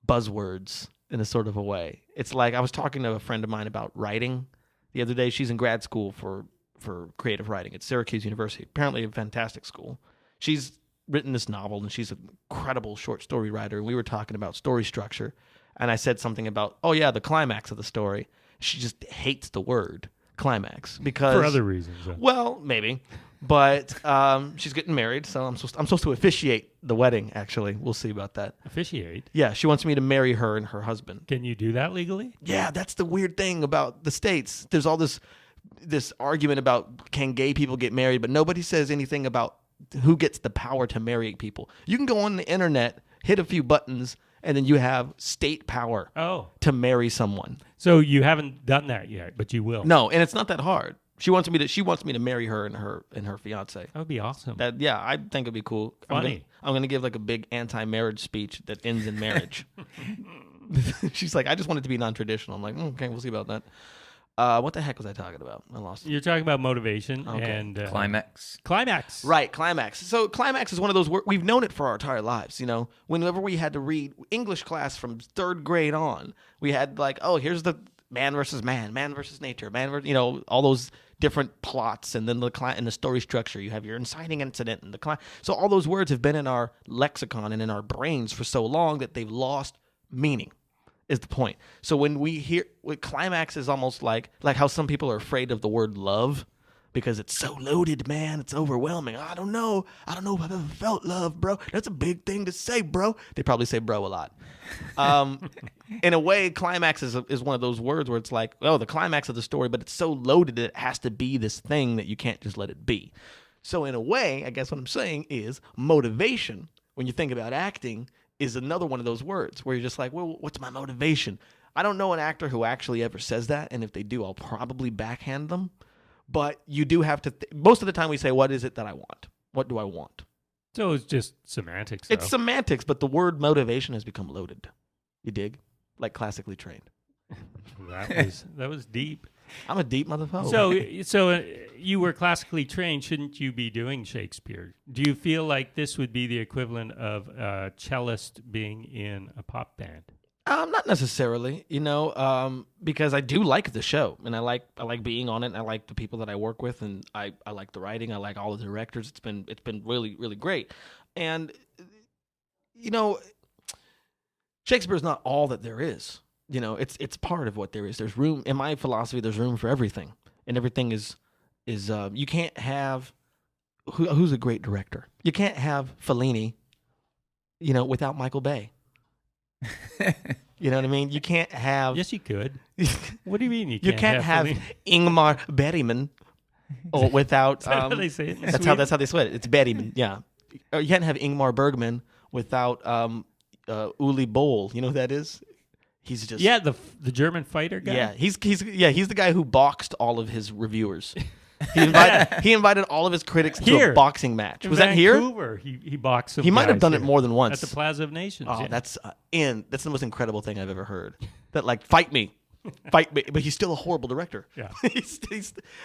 Speaker 3: buzzwords in a sort of a way. It's like I was talking to a friend of mine about writing the other day. She's in grad school for creative writing at Syracuse University. Apparently a fantastic school. She's written this novel, and she's an incredible short story writer. And we were talking about story structure, and I said something about, oh yeah, the climax of the story. She just hates the word climax because
Speaker 2: for other reasons.
Speaker 3: Well, maybe, but she's getting married, so I'm supposed to officiate the wedding. Actually, we'll see about that.
Speaker 2: Officiate?
Speaker 3: Yeah, she wants me to marry her and her husband.
Speaker 2: Can you do that legally?
Speaker 3: Yeah, that's the weird thing about the States. There's all this argument about can gay people get married, but nobody says anything about who gets the power to marry people. You can go on the internet, hit a few buttons, and then you have state power to marry someone.
Speaker 2: So you haven't done that yet, but you will.
Speaker 3: No, and it's not that hard. She wants me to marry her and her fiance.
Speaker 2: That would be awesome.
Speaker 3: I think it'd be cool.
Speaker 2: Funny.
Speaker 3: I'm gonna give like a big anti-marriage speech that ends in marriage. She's like, I just want it to be non-traditional. I'm like, okay, we'll see about that. What the heck was I talking about? I lost it.
Speaker 2: You're talking about motivation and
Speaker 1: climax.
Speaker 2: Climax.
Speaker 3: Right, climax. So climax is one of those words, we've known it for our entire lives. You know, whenever we had to read English class from third grade on, we had like, oh, here's the man versus nature, all those different plots, and then the story structure. You have your inciting incident and so all those words have been in our lexicon and in our brains for so long that they've lost meaning. Is the point. So when we hear climax is almost like how some people are afraid of the word love because it's so loaded, man. It's overwhelming. I don't know if I've ever felt love, bro. That's a big thing to say, bro. They probably say bro a lot. In a way, climax is one of those words where it's like, oh, the climax of the story, but it's so loaded that it has to be this thing that you can't just let it be. So in a way, I guess what I'm saying is motivation, when you think about acting, is another one of those words where you're just like, well, what's my motivation? I don't know an actor who actually ever says that, and if they do, I'll probably backhand them. But you do have to, most of the time we say, what is it that I want? What do I want?
Speaker 2: So it's just semantics.
Speaker 3: It's semantics, but the word motivation has become loaded. You dig? Like classically trained.
Speaker 2: That was deep.
Speaker 3: I'm a deep motherfucker.
Speaker 2: So you were classically trained. Shouldn't you be doing Shakespeare? Do you feel like this would be the equivalent of a cellist being in a pop band?
Speaker 3: Not necessarily, because I do like the show, and I like being on it, and I like the people that I work with, and I like the writing. I like all the directors. It's been really, really great. And Shakespeare is not all that there is. It's part of what there is. There's room in my philosophy. There's room for everything, and everything is you can't have who's a great director. You can't have Fellini, without Michael Bay. You know what I mean? You can't have.
Speaker 2: Yes, you could. What do you mean
Speaker 3: you can't have Ingmar Bergman without.
Speaker 2: Is that how they say it?
Speaker 3: That's how they say it. It's Bergman. Yeah, you can't have Ingmar Bergman without Uli Boll. You know who that is? He's just
Speaker 2: the German fighter guy.
Speaker 3: Yeah, he's the guy who boxed all of his reviewers. He invited all of his critics to a boxing match. Was that here?
Speaker 2: Vancouver, he boxed some
Speaker 3: He might have done
Speaker 2: guys
Speaker 3: it more than once
Speaker 2: at the Plaza of Nations.
Speaker 3: Oh,
Speaker 2: yeah.
Speaker 3: that's the most incredible thing I've ever heard. That fight me, but he's still a horrible director.
Speaker 2: Yeah,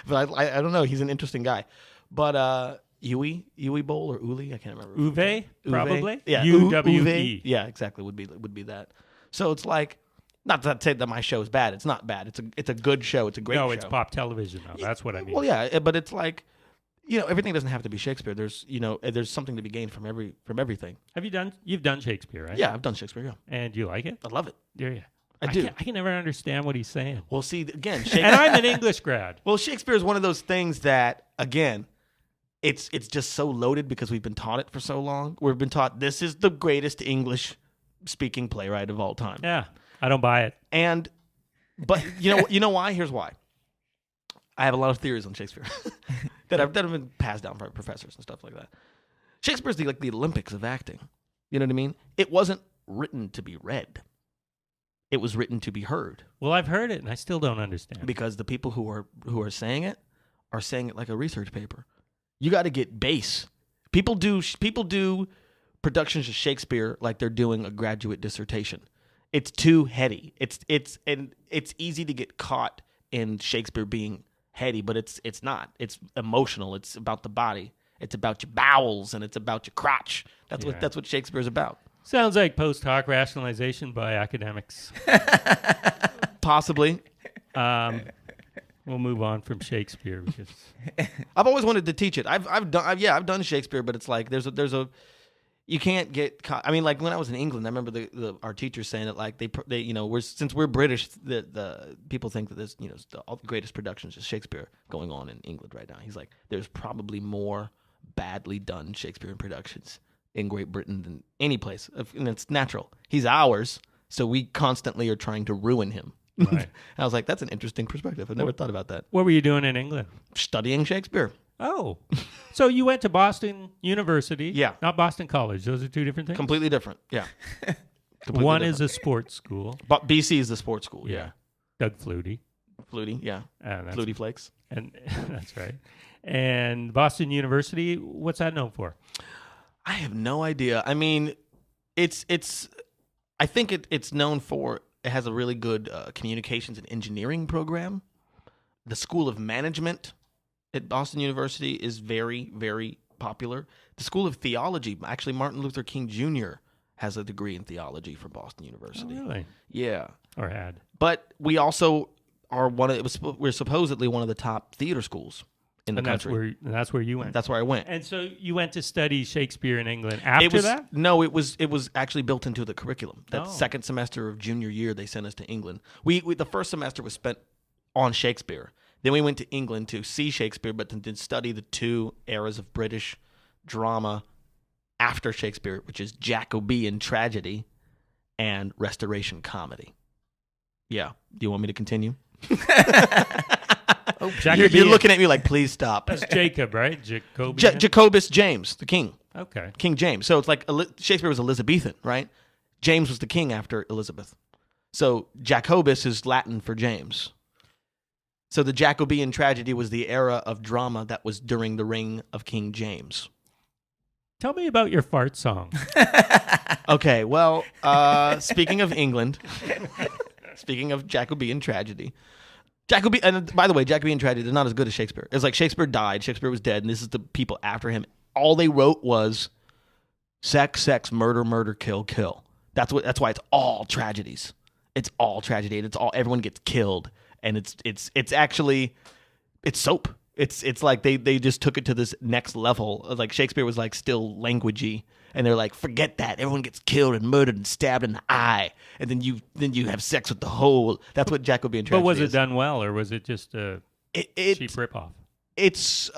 Speaker 3: but I don't know. He's an interesting guy, but Uwe Boll or Uli, I can't remember.
Speaker 2: Uwe, probably.
Speaker 3: Yeah,
Speaker 2: Uwe.
Speaker 3: Yeah, exactly. Would be that. So it's like. Not to say that my show is bad. It's not bad. It's a good show. It's a great show.
Speaker 2: No, it's pop television, though. That's what I mean.
Speaker 3: Well, yeah, but it's like, everything doesn't have to be Shakespeare. There's something to be gained from everything.
Speaker 2: You've done Shakespeare, right?
Speaker 3: Yeah, I've done Shakespeare, yeah.
Speaker 2: And you like it?
Speaker 3: I love it.
Speaker 2: Do you?
Speaker 3: I do.
Speaker 2: I can never understand what he's saying.
Speaker 3: Well, see, again,
Speaker 2: Shakespeare. And I'm an English grad.
Speaker 3: Well, Shakespeare is one of those things that, again, it's just so loaded because we've been taught it for so long. We've been taught this is the greatest English-speaking playwright of all time.
Speaker 2: Yeah. I don't buy it.
Speaker 3: But you know why? Here's why. I have a lot of theories on Shakespeare that have been passed down by professors and stuff like that. Shakespeare's the Olympics of acting. You know what I mean? It wasn't written to be read. It was written to be heard.
Speaker 2: Well, I've heard it, and I still don't understand.
Speaker 3: Because the people who are saying it are saying it like a research paper. You got to get base. People do productions of Shakespeare like they're doing a graduate dissertation. It's too heady. It's easy to get caught in Shakespeare being heady, but it's not. It's emotional. It's about the body. It's about your bowels and it's about your crotch. That's what Shakespeare's about.
Speaker 2: Sounds like post hoc rationalization by academics.
Speaker 3: Possibly.
Speaker 2: We'll move on from Shakespeare because
Speaker 3: I've always wanted to teach it. I've done Shakespeare, but it's like there's a you can't get caught. I mean, like when I was in England, I remember our teachers saying that like they since we're British, the people think that there's all the greatest productions of Shakespeare going on in England right now. He's like, there's probably more badly done Shakespearean productions in Great Britain than any place, and it's natural. He's ours, so we constantly are trying to ruin him. Right. I was like, that's an interesting perspective. I've never thought about that.
Speaker 2: What were you doing in England?
Speaker 3: Studying Shakespeare.
Speaker 2: Oh, so you went to Boston University?
Speaker 3: Yeah,
Speaker 2: not Boston College. Those are two different things.
Speaker 3: Completely different. Yeah.
Speaker 2: One is a sports school.
Speaker 3: But BC is the sports school. Yeah.
Speaker 2: Doug Flutie.
Speaker 3: Yeah. Flutie Flakes.
Speaker 2: And that's right. And Boston University, what's that known for?
Speaker 3: I have no idea. I mean, it's. I think it's known for. It has a really good communications and engineering program. The School of Management at Boston University is very, very popular. The School of Theology, actually, Martin Luther King Jr. has a degree in theology from Boston University.
Speaker 2: Oh, really?
Speaker 3: Yeah.
Speaker 2: Or had.
Speaker 3: But we also are we're supposedly one of the top theater schools in the country.
Speaker 2: That's where you went.
Speaker 3: That's where I went.
Speaker 2: And so you went to study Shakespeare in England after that?
Speaker 3: No, it was actually built into the curriculum. That second semester of junior year, they sent us to England. We the first semester was spent on Shakespeare. Then we went to England to see Shakespeare, but to study the two eras of British drama after Shakespeare, which is Jacobean tragedy and Restoration comedy. Yeah. Do you want me to continue? Oh, you're looking at me like, please stop.
Speaker 2: That's Jacob, right?
Speaker 3: Jacobus James, the king.
Speaker 2: Okay.
Speaker 3: King James. So it's like Shakespeare was Elizabethan, right? James was the king after Elizabeth. So Jacobus is Latin for James. So the Jacobean tragedy was the era of drama that was during the reign of King James.
Speaker 2: Tell me about your fart song.
Speaker 3: Okay, well, speaking of England, speaking of Jacobean tragedy, and by the way, Jacobean tragedy is not as good as Shakespeare. It's like Shakespeare died, Shakespeare was dead, and this is the people after him. All they wrote was sex, sex, murder, murder, kill, kill. That's why it's all tragedies. It's all tragedy, and it's all everyone gets killed, and it's actually soap. It's like they just took it to this next level. Like Shakespeare was like still languagey, and they're like, forget that. Everyone gets killed and murdered and stabbed in the eye, and then you have sex with the whole. That's what Jacobean tragedy is.
Speaker 2: But was it done well, or was it just a cheap ripoff?
Speaker 3: It's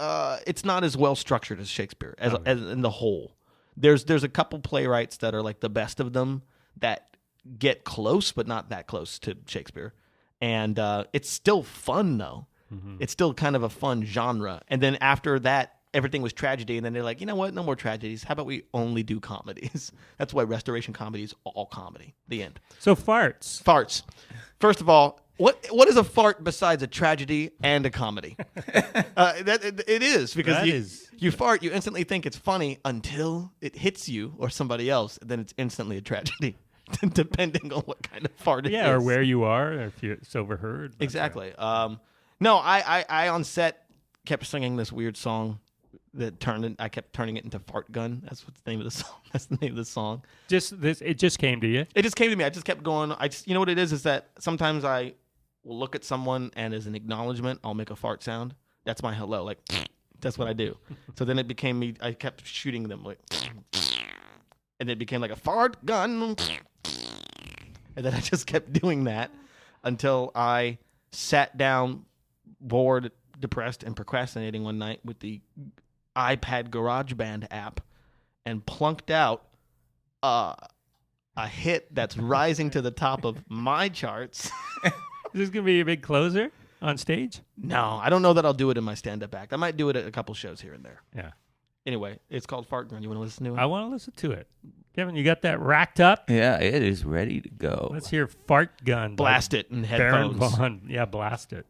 Speaker 3: not as well structured as Shakespeare as in the whole. There's a couple playwrights that are like the best of them that get close, but not that close to Shakespeare, and it's still fun though. Mm-hmm. It's still kind of a fun genre. And then after that, everything was tragedy. And then they're like, you know what? No more tragedies. How about we only do comedies? That's why Restoration comedy is all comedy. The end.
Speaker 2: So farts.
Speaker 3: Farts. First of all, what is a fart besides a tragedy and a comedy? It is because you fart, you instantly think it's funny until it hits you or somebody else. And then it's instantly a tragedy. Depending on what kind of fart it is.
Speaker 2: Yeah, or where you are, or if it's overheard.
Speaker 3: Exactly. No, I on set kept singing this weird song that I kept turning it into Fart Gun. That's what the name of the song. That's the name of the song.
Speaker 2: It just came to you?
Speaker 3: It just came to me. I just kept going. You know what it is that sometimes I will look at someone and as an acknowledgement, I'll make a fart sound. That's my hello. Like, that's what I do. So then it became me. I kept shooting them like, and it became like a fart gun. And then I just kept doing that until I sat down, bored, depressed, and procrastinating one night with the iPad GarageBand app and plunked out a hit that's rising to the top of my charts.
Speaker 2: Is this going to be a big closer on stage?
Speaker 3: No, I don't know that I'll do it in my stand-up act. I might do it at a couple shows here and there.
Speaker 2: Yeah.
Speaker 3: Anyway, it's called Fart Gun. You want to listen to it?
Speaker 2: I want to listen to it. Kevin, you got that racked up?
Speaker 1: Yeah, it is ready to go.
Speaker 2: Let's hear Fart Gun.
Speaker 3: Blast it in headphones.
Speaker 2: Baron Vaughn. Yeah, blast it.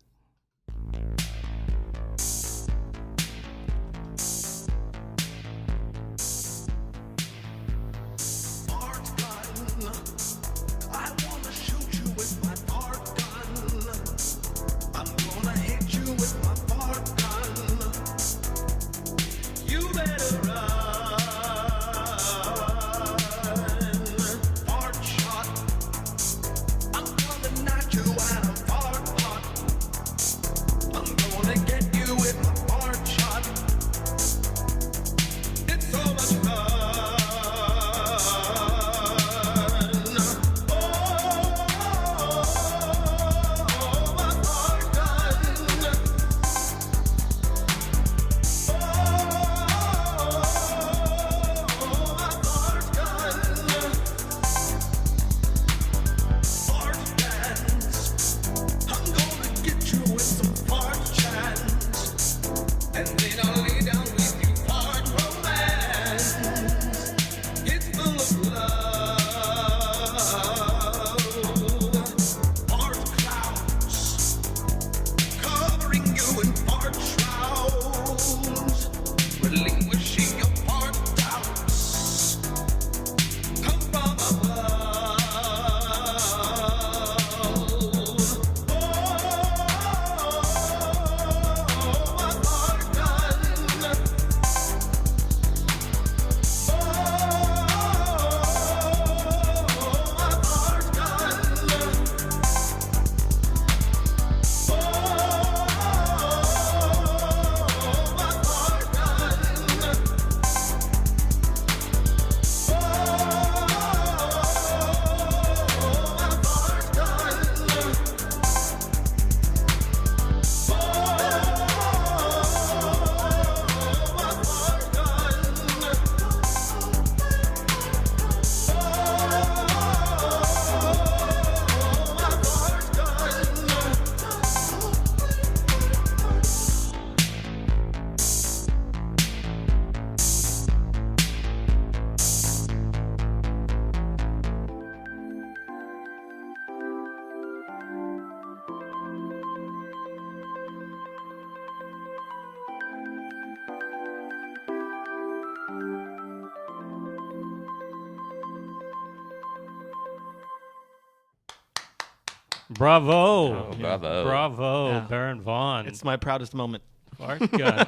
Speaker 2: Bravo.
Speaker 1: Oh, bravo.
Speaker 2: Bravo,
Speaker 3: Yeah.
Speaker 2: Baron Vaughn.
Speaker 3: It's my proudest moment.
Speaker 2: Fart gun.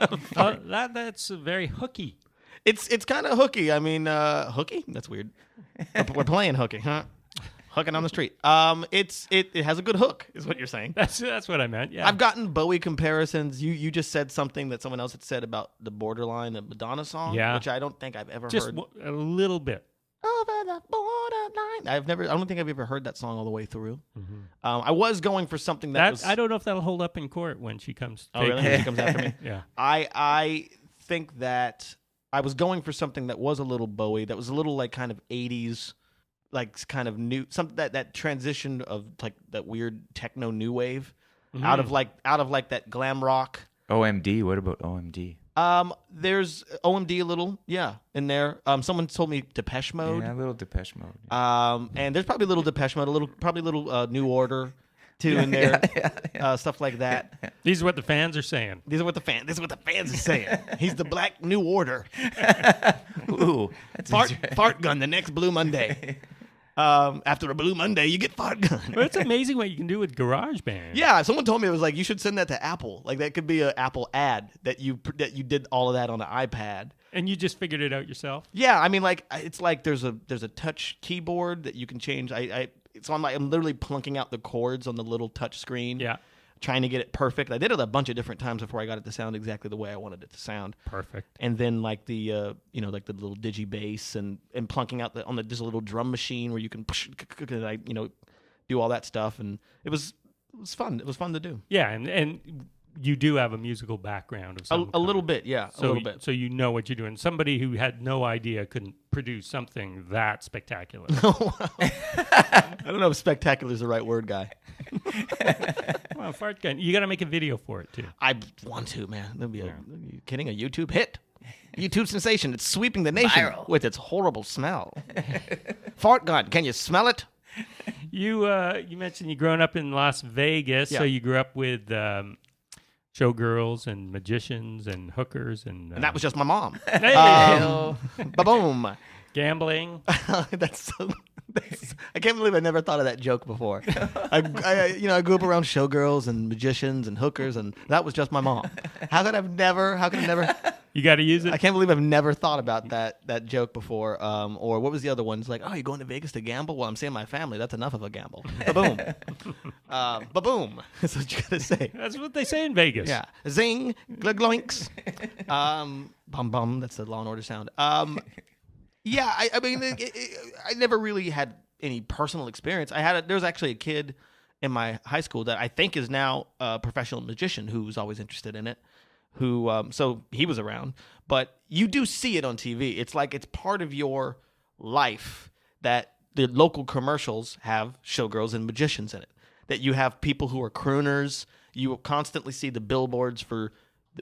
Speaker 2: That's very hooky.
Speaker 3: It's kind of hooky. I mean, hooky? That's weird. We're playing hooky, huh? Hooking on the street. It has a good hook, is what you're saying.
Speaker 2: That's what I meant. Yeah.
Speaker 3: I've gotten Bowie comparisons. You just said something that someone else had said about the Borderline, the Madonna song, which I don't think I've ever heard.
Speaker 2: A little bit.
Speaker 3: Over the borderline. I don't think I've ever heard that song all the way through. Mm-hmm. I was going for something that was.
Speaker 2: I don't know if that'll hold up in court when she comes.
Speaker 3: Oh, really? When she comes after me?
Speaker 2: Yeah.
Speaker 3: I think that I was going for something that was a little Bowie, that was a little like kind of 80s, like kind of new, something that transition of like that weird techno new wave, out of like that glam rock.
Speaker 1: OMD. What about OMD?
Speaker 3: There's OMD a little, in there. Someone told me Depeche Mode.
Speaker 1: Yeah, a little Depeche Mode.
Speaker 3: And there's probably a little Depeche Mode, probably a little New Order too in there, stuff like that.
Speaker 2: These are what the fans are saying.
Speaker 3: This is what the fans are saying. He's the Black New Order.
Speaker 1: Ooh, that's
Speaker 3: Fart gun the next Blue Monday. After a Blue Monday, you get fart gun.
Speaker 2: But it's amazing what you can do with GarageBand.
Speaker 3: Yeah, someone told me it was like you should send that to Apple. Like that could be an Apple ad that you did all of that on an iPad.
Speaker 2: And you just figured it out yourself?
Speaker 3: Yeah, I mean, like it's like there's a touch keyboard that you can change. I'm literally plunking out the chords on the little touch screen.
Speaker 2: Yeah.
Speaker 3: Trying to get it perfect. I did it a bunch of different times before I got it to sound exactly the way I wanted it to sound.
Speaker 2: Perfect.
Speaker 3: And then like the like the little digi bass and plunking out just a little drum machine where you can push, do all that stuff, and it was fun. It was fun to do.
Speaker 2: Yeah, and you do have a musical background of some
Speaker 3: a little bit, yeah, a little bit.
Speaker 2: So you know what you're doing. Somebody who had no idea couldn't produce something that spectacular.
Speaker 3: I don't know if spectacular is the right word, guy.
Speaker 2: Well, fart gun. You got to make a video for it too.
Speaker 3: I want to, man. That'd be are you kidding? A YouTube hit, YouTube sensation. It's sweeping the nation with its horrible smell. Fart gun. Can you smell it?
Speaker 2: You mentioned you growing up in Las Vegas, so you grew up with showgirls and magicians and hookers and
Speaker 3: that was just my mom.
Speaker 2: Hey!
Speaker 3: Ba-boom.
Speaker 2: Gambling.
Speaker 3: I can't believe I never thought of that joke before. I grew up around showgirls and magicians and hookers, and that was just my mom. How could I never?
Speaker 2: You got to use it.
Speaker 3: I can't believe I've never thought about that joke before. Or what was the other one? It's like, oh, you're going to Vegas to gamble? Well, I'm seeing my family. That's enough of a gamble. Ba-boom. Ba-boom. That's what you got to say.
Speaker 2: That's what they say in Vegas.
Speaker 3: Yeah. Zing. Glug-gloinks. Bum-bum. That's the Law and Order sound. Yeah, I mean, I never really had any personal experience. There was actually a kid in my high school that I think is now a professional magician who was always interested in it. So he was around, but you do see it on TV. It's like it's part of your life that the local commercials have showgirls and magicians in it. That you have people who are crooners. You will constantly see the billboards for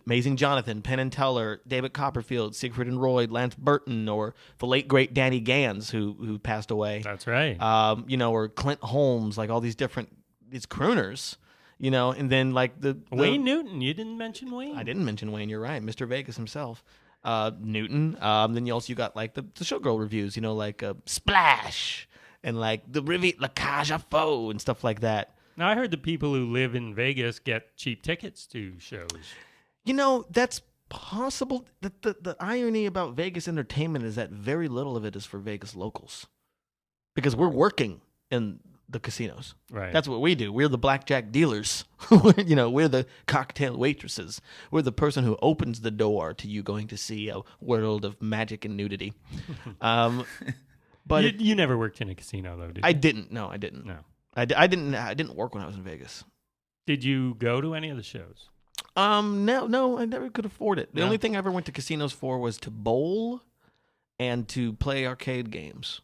Speaker 3: Amazing Jonathan, Penn and Teller, David Copperfield, Siegfried and Roy, Lance Burton, or the late great Danny Gans who passed away.
Speaker 2: That's right.
Speaker 3: Or Clint Holmes, like all these crooners, and then like the
Speaker 2: Wayne Newton. You didn't mention Wayne.
Speaker 3: I didn't mention Wayne. You're right, Mr. Vegas himself. Newton. Then you got like the showgirl reviews, like Splash and like the Riviera La Cage aux Folles and stuff like that.
Speaker 2: Now I heard the people who live in Vegas get cheap tickets to shows.
Speaker 3: That's possible. The irony about Vegas entertainment is that very little of it is for Vegas locals. Because we're working in the casinos.
Speaker 2: Right.
Speaker 3: That's what we do. We're the blackjack dealers. We're the cocktail waitresses. We're the person who opens the door to you going to see a world of magic and nudity. But
Speaker 2: you never worked in a casino, though, did you?
Speaker 3: I didn't. No, I didn't.
Speaker 2: No.
Speaker 3: I didn't work when I was in Vegas.
Speaker 2: Did you go to any of the shows?
Speaker 3: No, I never could afford it. The
Speaker 2: No?
Speaker 3: only thing I ever went to casinos for was to bowl and to play arcade games.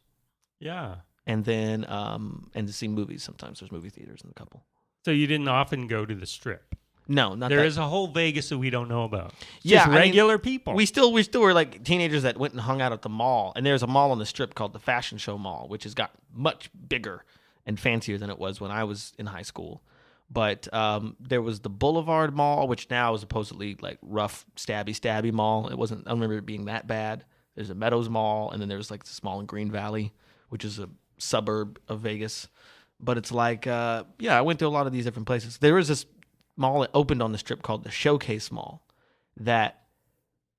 Speaker 2: Yeah.
Speaker 3: And then and to see movies. Sometimes there's movie theaters in a couple.
Speaker 2: So you didn't often go to the Strip?
Speaker 3: No, not
Speaker 2: There
Speaker 3: that.
Speaker 2: is a whole Vegas that we don't know about.
Speaker 3: Yeah,
Speaker 2: Just regular people.
Speaker 3: We still were like teenagers that went and hung out at the mall. And there's a mall on the Strip called the Fashion Show Mall, which has got much bigger and fancier than it was when I was in high school. But there was the Boulevard Mall, which now is supposedly like rough, stabby mall. It wasn't. I don't remember it being that bad. There's a Meadows Mall, and then there's like the small in Green Valley, which is a suburb of Vegas. But it's like, I went to a lot of these different places. There was this mall that opened on the Strip called the Showcase Mall that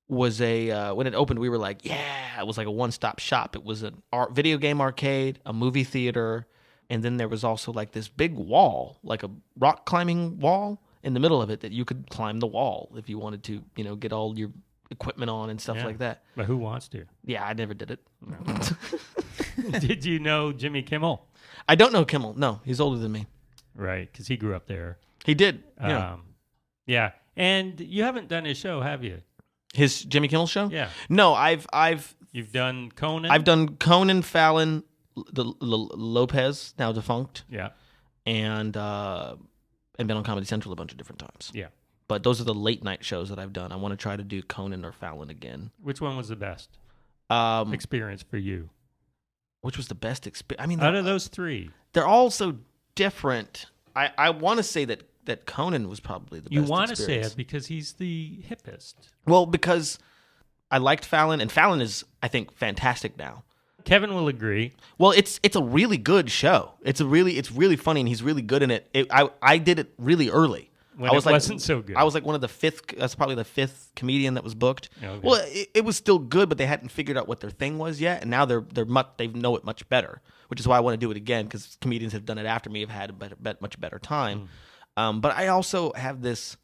Speaker 3: was when it opened, we were like, yeah, it was like a one-stop shop. It was an video game arcade, a movie theater, and then there was also like this big wall, like a rock climbing wall in the middle of it that you could climb the wall if you wanted to, get all your equipment on and stuff like that.
Speaker 2: But who wants to?
Speaker 3: Yeah, I never did it.
Speaker 2: No. Did you know Jimmy Kimmel?
Speaker 3: I don't know Kimmel. No, he's older than me.
Speaker 2: Right, because he grew up there.
Speaker 3: He did.
Speaker 2: Yeah. And you haven't done his show, have you?
Speaker 3: His Jimmy Kimmel show?
Speaker 2: Yeah.
Speaker 3: No,
Speaker 2: You've done Conan?
Speaker 3: I've done Conan, Fallon, the Lopez, now defunct.
Speaker 2: Yeah.
Speaker 3: And been on Comedy Central a bunch of different times.
Speaker 2: Yeah.
Speaker 3: But those are the late night shows that I've done. I want to try to do Conan or Fallon again.
Speaker 2: Which one was the best experience for you?
Speaker 3: Which was the best experience? I mean,
Speaker 2: out of those three,
Speaker 3: they're all so different. I want to say that Conan was probably the best.
Speaker 2: You want
Speaker 3: experience.
Speaker 2: to say it because he's the hippest.
Speaker 3: Well, because I liked Fallon, and Fallon is, I think, fantastic now.
Speaker 2: Kevin will agree.
Speaker 3: Well, it's a really good show. It's really funny, and he's really good in it. I did it really early.
Speaker 2: When it wasn't so good.
Speaker 3: I was like one of the fifth. That's probably the fifth comedian that was booked.
Speaker 2: Okay.
Speaker 3: Well, it was still good, but they hadn't figured out what their thing was yet, and now they know it much better. Which is why I want to do it again, because comedians have done it after me have had a much better time. But I also have this.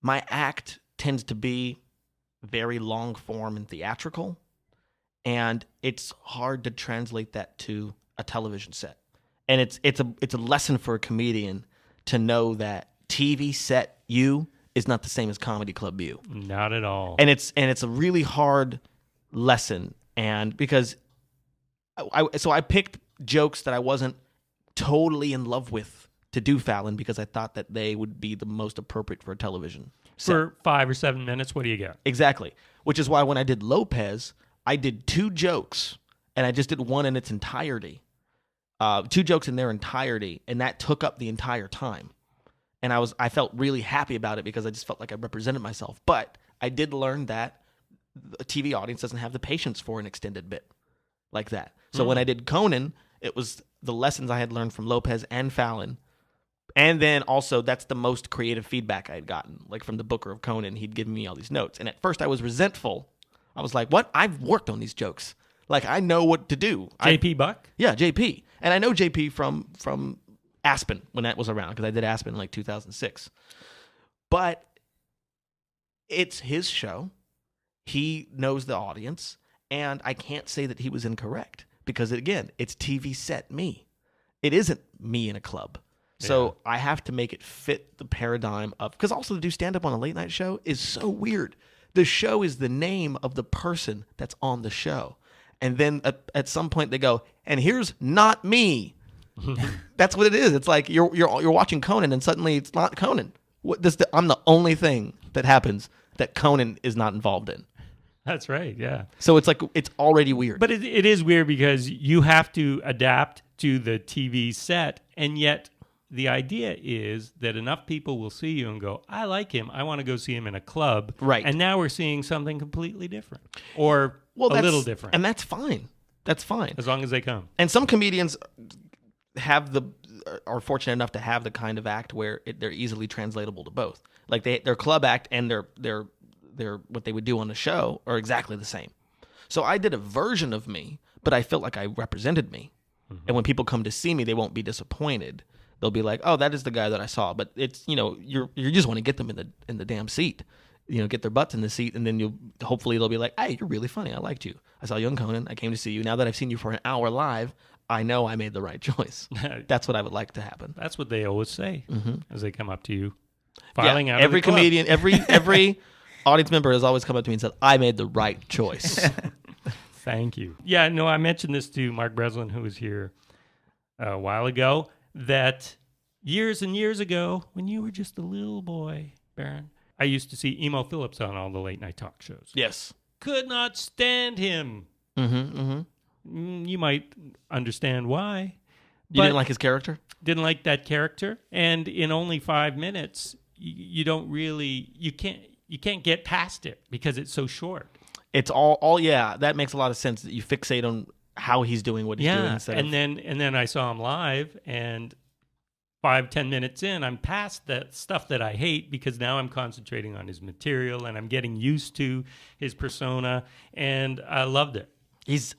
Speaker 3: My act tends to be very long form and theatrical, and it's hard to translate that to a television set. And it's a lesson for a comedian to know that TV set you is not the same as comedy club you.
Speaker 2: Not at all.
Speaker 3: And it's a really hard lesson, and because I picked jokes that I wasn't totally in love with to do Fallon because I thought that they would be the most appropriate for a television set.
Speaker 2: For 5 or 7 minutes, what do you get?
Speaker 3: Exactly. Which is why when I did Lopez, I did 2 jokes, and I just did one in its entirety. 2 jokes in their entirety, and that took up the entire time. And I felt really happy about it because I just felt like I represented myself. But I did learn that a TV audience doesn't have the patience for an extended bit like that. So when I did Conan, it was the lessons I had learned from Lopez and Fallon. And then also, that's the most creative feedback I had gotten. Like from the booker of Conan, he'd given me all these notes. And at first I was resentful. I was like, what? I've worked on these jokes. Like, I know what to do.
Speaker 2: JP Buck?
Speaker 3: Yeah, JP. And I know JP from Aspen when that was around, because I did Aspen in like 2006. But it's his show. He knows the audience. And I can't say that he was incorrect because, again, it's TV set me. It isn't me in a club. So I have to make it fit the paradigm of, because also to do stand-up on a late night show is so weird. The show is the name of the person that's on the show. And then at some point they go, and here's not me. That's what it is. It's like you're watching Conan and suddenly it's not Conan. I'm the only thing that happens that Conan is not involved in.
Speaker 2: That's right, yeah.
Speaker 3: So it's like it's already weird.
Speaker 2: But it is weird because you have to adapt to the TV set, and yet the idea is that enough people will see you and go, I like him. I want to go see him in a club.
Speaker 3: Right.
Speaker 2: And now we're seeing something completely different or a little different.
Speaker 3: And that's fine. That's fine.
Speaker 2: As long as they come.
Speaker 3: And some comedians are fortunate enough to have the kind of act where they're easily translatable to both. Like their club act and their what they would do on the show are exactly the same. So I did a version of me, but I felt like I represented me. Mm-hmm. And when people come to see me, they won't be disappointed. They'll be like, "Oh, that is the guy that I saw." But it's, you just want to get them in the damn seat, get their butts in the seat, and then hopefully they'll be like, "Hey, you're really funny. I liked you. I saw you on Conan. I came to see you. Now that I've seen you for an hour live, I know I made the right choice." That's what I would like to happen.
Speaker 2: That's what they always say as they come up to you, filing out.
Speaker 3: Every
Speaker 2: of the club.
Speaker 3: comedian, every audience member has always come up to me and said, "I made the right choice."
Speaker 2: Thank you. Yeah, no, I mentioned this to Mark Breslin, who was here a while ago, that years and years ago, when you were just a little boy, Baron, I used to see Emo Phillips on all the late night talk shows.
Speaker 3: Yes.
Speaker 2: Could not stand him. You might understand why.
Speaker 3: You didn't like his character?
Speaker 2: Didn't like that character. And in only 5 minutes, you can't get past it because it's so short.
Speaker 3: It's all that makes a lot of sense that you fixate on how he's doing what he's doing.
Speaker 2: And then I saw him live, and 5-10 minutes in, I'm past that stuff that I hate because now I'm concentrating on his material and I'm getting used to his persona, and I loved it.
Speaker 3: He's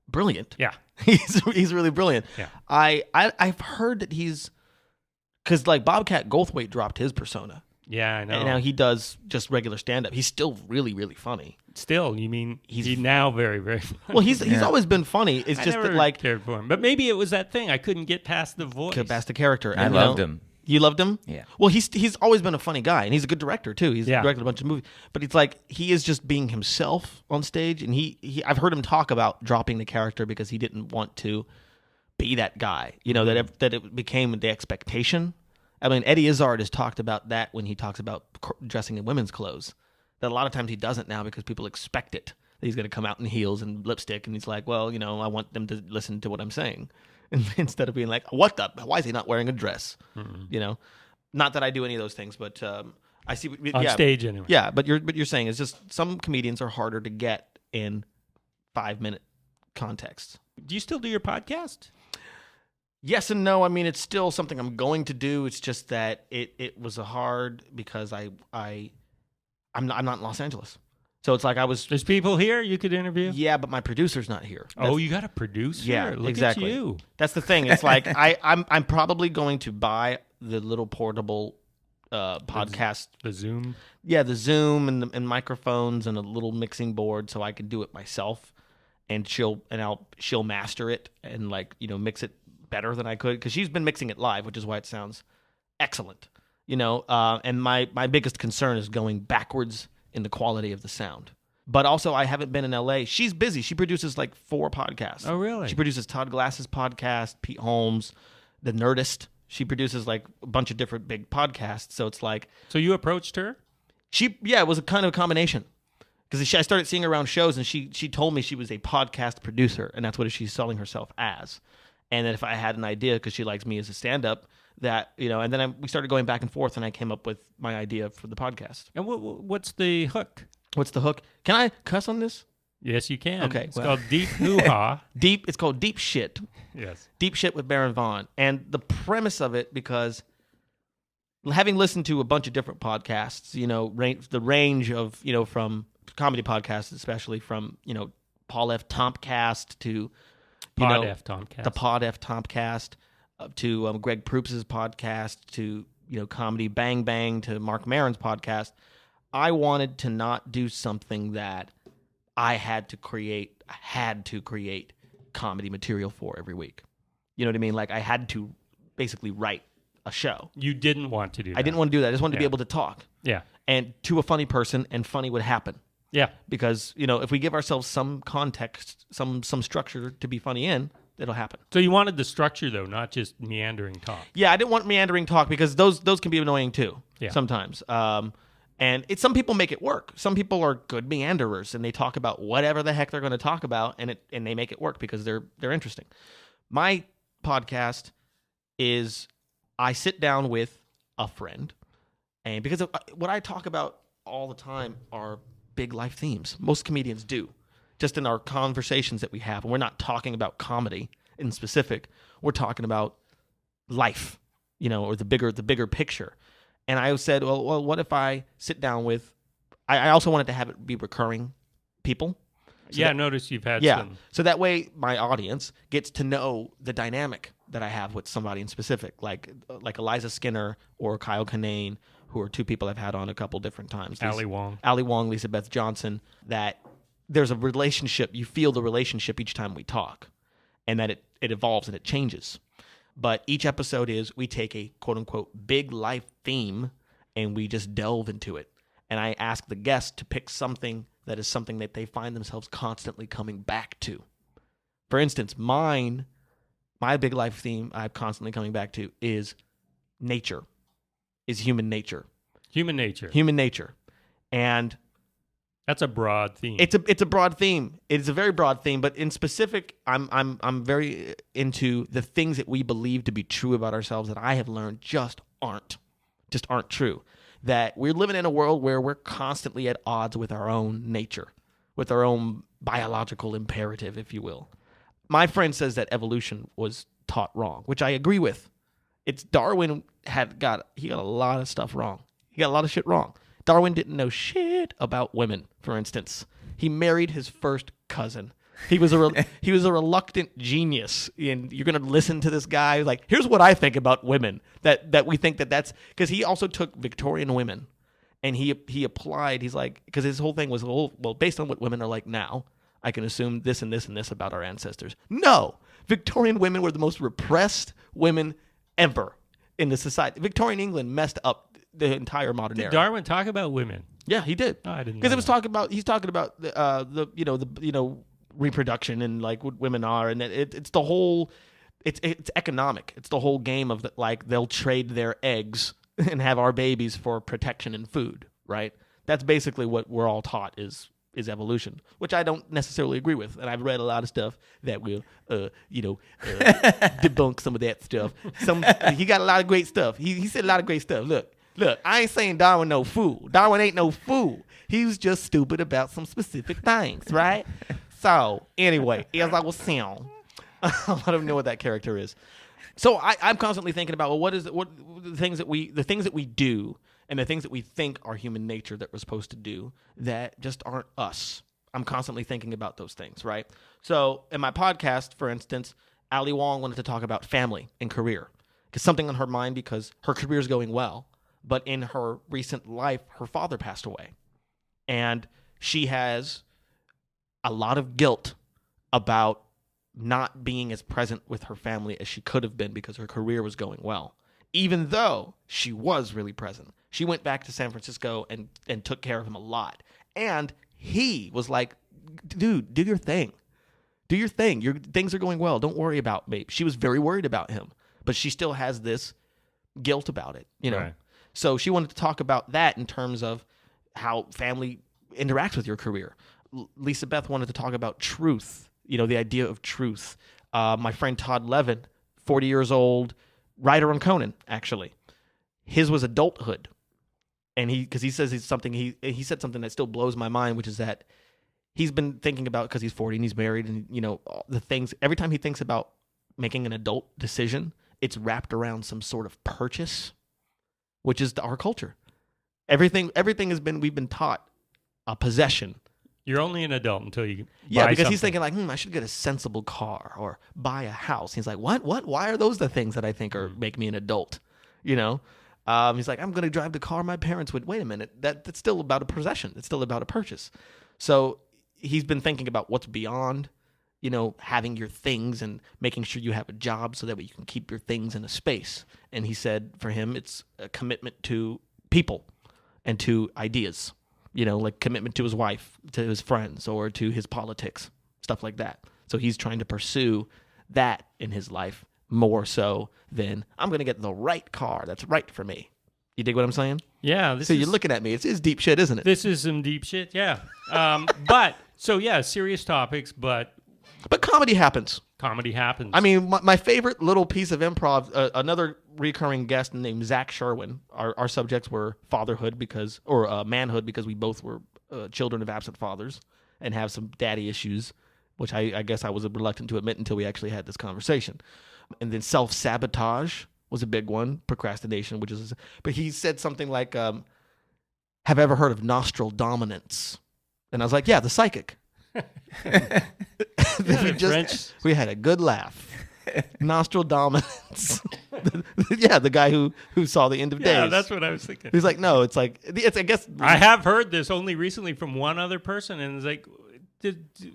Speaker 3: brilliant.
Speaker 2: Yeah.
Speaker 3: He's really brilliant.
Speaker 2: Yeah.
Speaker 3: I've heard that because like Bobcat Goldthwait dropped his persona.
Speaker 2: Yeah, I know.
Speaker 3: And now he does just regular stand-up. He's still really, really funny.
Speaker 2: Still, you mean he's now very, very funny.
Speaker 3: Well, he's always been funny. It's just
Speaker 2: never
Speaker 3: that like
Speaker 2: cared for him, but maybe it was that thing I couldn't get past the voice,
Speaker 3: past the character.
Speaker 1: I loved him.
Speaker 3: You loved him?
Speaker 1: Yeah.
Speaker 3: Well, he's always been a funny guy, and he's a good director too. He's directed a bunch of movies, but it's like he is just being himself on stage, and he I've heard him talk about dropping the character because he didn't want to be that guy. You know, that it became the expectation. I mean, Eddie Izzard has talked about that when he talks about dressing in women's clothes. That a lot of times he doesn't now because people expect it. That he's going to come out in heels and lipstick, and he's like, well, you know, I want them to listen to what I'm saying. And instead of being like, what the? Why is he not wearing a dress? Mm-hmm. You know, not that I do any of those things, but I see
Speaker 2: on stage anyway.
Speaker 3: Yeah, but you're saying it's just some comedians are harder to get in 5-minute context.
Speaker 2: Do you still do your podcast?
Speaker 3: Yes and no. I mean, it's still something I'm going to do. It's just that it was hard because I'm not in Los Angeles. So it's like
Speaker 2: There's people here you could interview?
Speaker 3: Yeah, but my producer's not here.
Speaker 2: You got a producer?
Speaker 3: Yeah,
Speaker 2: Look
Speaker 3: exactly.
Speaker 2: at you.
Speaker 3: That's the thing. It's like I'm probably going to buy the little portable podcast.
Speaker 2: The Zoom?
Speaker 3: Yeah, the Zoom and microphones and a little mixing board so I can do it myself. And she'll master it and like, you know, mix it better than I could because she's been mixing it live, which is why it sounds excellent. You know, and my biggest concern is going backwards in the quality of the sound. But also, I haven't been in LA. She's busy. She produces like 4 podcasts.
Speaker 2: Oh, really?
Speaker 3: She produces Todd Glass's podcast, Pete Holmes, The Nerdist. She produces like a bunch of different big podcasts. So it's like...
Speaker 2: So you approached her?
Speaker 3: It was a kind of a combination. Because I started seeing her around shows, and she told me she was a podcast producer, and that's what she's selling herself as. And then if I had an idea, because she likes me as a stand-up, that, you know, and then we started going back and forth, and I came up with my idea for the podcast.
Speaker 2: And what's the hook?
Speaker 3: What's the hook? Can I cuss on this?
Speaker 2: Yes, you can.
Speaker 3: Okay.
Speaker 2: It's called Deep Hoo-Ha.
Speaker 3: It's called Deep Shit.
Speaker 2: Yes.
Speaker 3: Deep Shit with Baron Vaughn. And the premise of it, because having listened to a bunch of different podcasts, you know, the range of, you know, from comedy podcasts, especially from, you know, Paul F. Tompcast to...
Speaker 2: Pod F. Tompcast.
Speaker 3: The Pod F. Tompcast, to Greg Proops' podcast, to, you know, Comedy Bang Bang, to Mark Maron's podcast. I wanted to not do something that I had to create comedy material for every week. You know what I mean? Like I had to basically write a show.
Speaker 2: You didn't want to do that.
Speaker 3: I didn't want to do that. I just wanted to be able to talk.
Speaker 2: Yeah.
Speaker 3: And to a funny person, and funny would happen.
Speaker 2: Yeah.
Speaker 3: Because, you know, if we give ourselves some context, some structure to be funny in, it'll happen.
Speaker 2: So you wanted the structure, though, not just meandering talk.
Speaker 3: Yeah, I didn't want meandering talk because those can be annoying, too, sometimes. And some people make it work. Some people are good meanderers, and they talk about whatever the heck they're going to talk about, and they make it work because they're interesting. My podcast is I sit down with a friend, and because of what I talk about all the time are big life themes. Most comedians do. Just in our conversations that we have, and we're not talking about comedy in specific. We're talking about life, you know, or the bigger picture. And I said, well, what if I sit down with? I also wanted to have it be recurring people.
Speaker 2: So I noticed you've had some.
Speaker 3: So that way, my audience gets to know the dynamic that I have with somebody in specific, like Eliza Skinner or Kyle Kinane, who are 2 people I've had on a couple different times.
Speaker 2: Ali Wong,
Speaker 3: Lisa Beth Johnson. That there's a relationship. You feel the relationship each time we talk, and that it evolves and it changes. But each episode is we take a quote-unquote big life theme and we just delve into it. And I ask the guest to pick something that is something that they find themselves constantly coming back to. For instance, my big life theme I'm constantly coming back to is nature, is human nature.
Speaker 2: Human nature.
Speaker 3: Human nature. And...
Speaker 2: that's a broad theme.
Speaker 3: It's a broad theme. It's a very broad theme, but in specific, I'm very into the things that we believe to be true about ourselves that I have learned just aren't true. That we're living in a world where we're constantly at odds with our own nature, with our own biological imperative, if you will. my friend says that evolution was taught wrong, which I agree with. It's Darwin got a lot of stuff wrong. He got a lot of shit wrong. Darwin didn't know shit about women, for instance. He married his first cousin. He was a reluctant genius, and you're gonna listen to this guy like, here's what I think about women. That we think that's because he also took Victorian women, and he applied. He's like, because his whole thing was, well, based on what women are like now, I can assume this and this and this about our ancestors. No, Victorian women were the most repressed women ever in the society. Victorian England messed up the entire modern era.
Speaker 2: Did Darwin talk about women?
Speaker 3: Yeah, he did.
Speaker 2: Oh, I didn't.
Speaker 3: Because he's talking about the reproduction and like what women are, and it's the whole, it's economic. It's the whole game of like they'll trade their eggs and have our babies for protection and food, right? That's basically what we're all taught is evolution, which I don't necessarily agree with, and I've read a lot of stuff that will debunk some of that stuff. He got a lot of great stuff. He said a lot of great stuff. Look, I ain't saying Darwin no fool. Darwin ain't no fool. He was just stupid about some specific things, right? So, anyway, as I was saying, I'll let him know what that character is. So I'm constantly thinking about, well, what the things that we do and the things that we think are human nature that we're supposed to do that just aren't us. I'm constantly thinking about those things, right? So in my podcast, for instance, Ali Wong wanted to talk about family and career. Because something on her mind because her career is going well, but in her recent life, her father passed away. And she has a lot of guilt about not being as present with her family as she could have been because her career was going well, even though she was really present. She went back to San Francisco and took care of him a lot. And he was like, dude, do your thing. Do your thing. Things are going well. Don't worry about me. She was very worried about him, but she still has this guilt about it,
Speaker 2: Right.
Speaker 3: So she wanted to talk about that in terms of how family interacts with your career. Lisa Beth wanted to talk about truth, the idea of truth. My friend Todd Levin, 40 years old, writer on Conan, actually. His was adulthood. And because he says he said something that still blows my mind, which is that he's been thinking about, because he's 40 and he's married, and the things, every time he thinks about making an adult decision, it's wrapped around some sort of purchase, which is our culture. Everything we've been taught a possession.
Speaker 2: You're only an adult until you
Speaker 3: buy because
Speaker 2: something.
Speaker 3: He's thinking like, I should get a sensible car or buy a house. He's like, what? Why are those the things that I think make me an adult? He's like, I'm going to drive the car my parents would. Wait a minute, that's still about a possession. It's still about a purchase. So he's been thinking about what's beyond, having your things and making sure you have a job so that you can keep your things in a space. And he said for him, it's a commitment to people and to ideas. Like commitment to his wife, to his friends, or to his politics, stuff like that. So he's trying to pursue that in his life more so than I'm going to get the right car that's right for me. You dig what I'm saying?
Speaker 2: Yeah.
Speaker 3: You're looking at me. It's deep shit, isn't it?
Speaker 2: This is some deep shit, yeah. Serious topics, but
Speaker 3: comedy happens.
Speaker 2: Comedy happens.
Speaker 3: I mean, my favorite little piece of improv, another recurring guest named Zach Sherwin. Our subjects were fatherhood manhood because we both were children of absent fathers and have some daddy issues, which I guess I was reluctant to admit until we actually had this conversation. And then self-sabotage was a big one, procrastination, but he said something like, have I ever heard of nostril dominance? And I was like, yeah, the psychic. We had a good laugh. Nostril dominance. The guy who saw the end of days.
Speaker 2: Yeah, that's what I was thinking.
Speaker 3: He's like, no, it's like, I guess.
Speaker 2: I have heard this only recently from one other person, and it's like,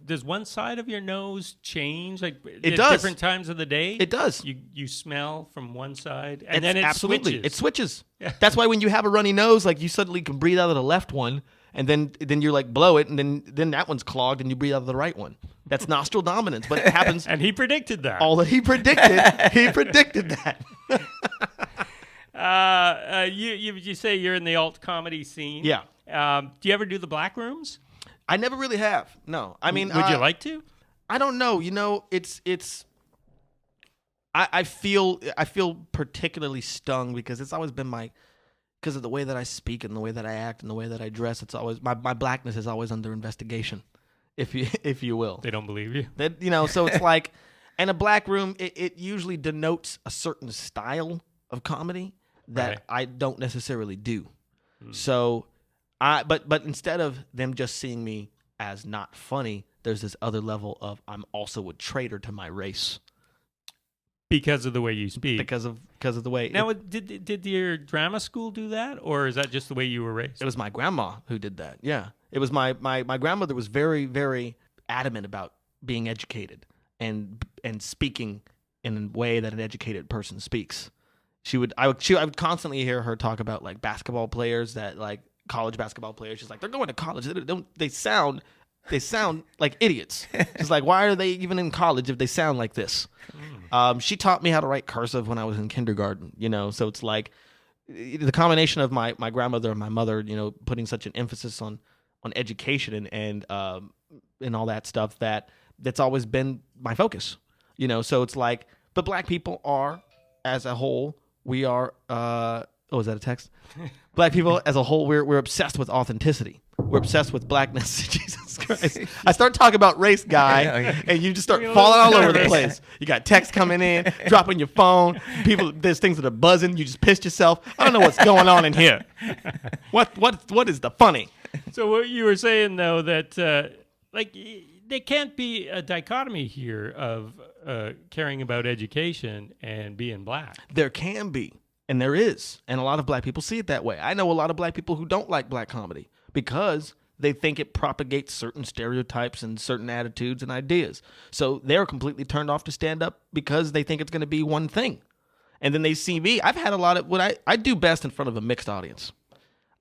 Speaker 2: does one side of your nose change at different times of the day?
Speaker 3: It does.
Speaker 2: You smell from one side, and then it switches.
Speaker 3: It switches. Yeah. That's why when you have a runny nose, like you suddenly can breathe out of the left one, and then you're like blow it, and then that one's clogged, and you breathe out of the right one. That's nostril dominance, but it happens.
Speaker 2: And he predicted that.
Speaker 3: He predicted that.
Speaker 2: You say you're in the alt comedy scene.
Speaker 3: Yeah.
Speaker 2: Do you ever do the black rooms?
Speaker 3: I never really have. No. I mean,
Speaker 2: would you like to?
Speaker 3: I don't know. It's. I feel particularly stung because it's always been because of the way that I speak and the way that I act and the way that I dress. It's always my blackness is always under investigation. if you will.
Speaker 2: They don't believe you.
Speaker 3: That, you know, so it's like, and a black room, it usually denotes a certain style of comedy that I don't necessarily do. So but instead of them just seeing me as not funny, there's this other level of I'm also a traitor to my race.
Speaker 2: Because of the way you speak.
Speaker 3: Because of the way.
Speaker 2: Now, did your drama school do that, or is that just the way you were raised?
Speaker 3: It was my grandma who did that. Yeah, it was my grandmother was very, very adamant about being educated and speaking in a way that an educated person speaks. I would constantly hear her talk about like basketball players that like college basketball players. She's like, they're going to college. They sound like idiots. She's like, why are they even in college if they sound like this? She taught me how to write cursive when I was in kindergarten, you know, so it's like the combination of my grandmother and my mother, you know, putting such an emphasis on education and all that stuff that's always been my focus, you know, so it's like, but black people are, as a whole, we are, is that a text? Black people as a whole, we're obsessed with authenticity. We're obsessed with blackness. Jesus Christ. I start talking about race, guy, and you just start falling all over the place. You got texts coming in, dropping your phone. People, there's things that are buzzing. You just pissed yourself. I don't know what's going on in here. What is the funny?
Speaker 2: So what you were saying, though, that like there can't be a dichotomy here of caring about education and being black.
Speaker 3: There can be, and there is, and a lot of black people see it that way. I know a lot of black people who don't like black comedy because they think it propagates certain stereotypes and certain attitudes and ideas. So they're completely turned off to stand up because they think it's going to be one thing. And then they see me. I've had a lot of what I do best in front of a mixed audience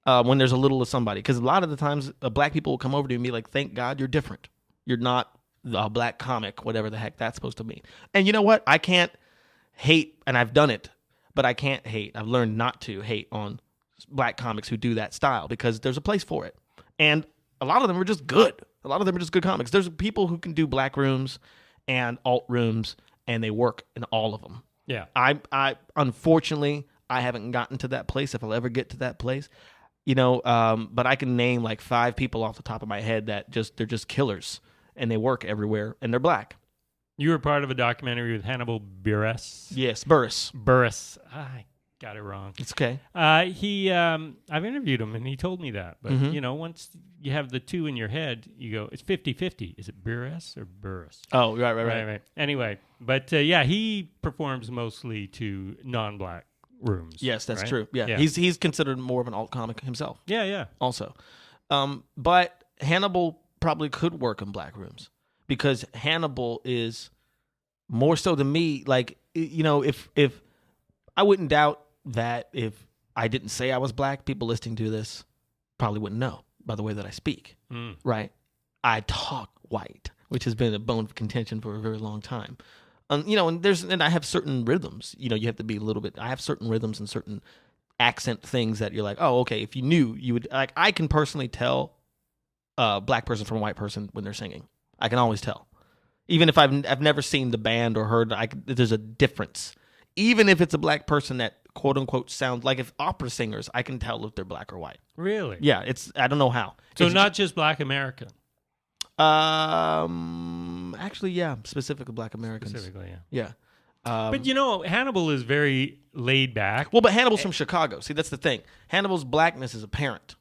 Speaker 3: when there's a little of somebody. Because a lot of the times black people will come over to me and be like, thank God you're different. You're not a black comic, whatever the heck that's supposed to mean. And you know what? I can't hate, and I've done it, but I can't hate. I've learned not to hate on black comics who do that style because there's a place for it. And a lot of them are just good. A lot of them are just good comics. There's people who can do black rooms and alt rooms, and they work in all of them.
Speaker 2: Yeah.
Speaker 3: I unfortunately, I haven't gotten to that place. If I'll ever get to that place, you know, but I can name like 5 people off the top of my head that they're just killers, and they work everywhere, and they're black.
Speaker 2: You were part of a documentary with Hannibal Buress.
Speaker 3: Yes, Buress.
Speaker 2: I got it wrong.
Speaker 3: It's okay.
Speaker 2: I've interviewed him, and he told me that. But, you know, once you have the two in your head, you go, it's 50-50. Is it Buress or Buress?
Speaker 3: Oh, right.
Speaker 2: Anyway, but, yeah, he performs mostly to non-black rooms.
Speaker 3: Yes, that's
Speaker 2: right?
Speaker 3: true. Yeah. He's considered more of an alt comic himself.
Speaker 2: Yeah.
Speaker 3: Also. But Hannibal probably could work in black rooms because Hannibal is more so to me, like, you know, if I wouldn't doubt that if I didn't say I was black, people listening to this probably wouldn't know by the way that I speak, right? I talk white, which has been a bone of contention for a very long time. You know, and I have certain rhythms. You know, you have to be a little bit. I have certain rhythms and certain accent things that you're like, oh, okay. If you knew, you would like. I can personally tell a black person from a white person when they're singing. I can always tell, even if I've never seen the band or heard. There's a difference. Even if it's a black person that quote unquote sounds like if opera singers, I can tell if they're black or white.
Speaker 2: Really?
Speaker 3: Yeah, I don't know how.
Speaker 2: So it's not just black American.
Speaker 3: Actually, yeah, specifically black Americans.
Speaker 2: Specifically,
Speaker 3: yeah.
Speaker 2: But you know, Hannibal is very laid back.
Speaker 3: Well, but Hannibal's from Chicago. See, that's the thing. Hannibal's blackness is apparent.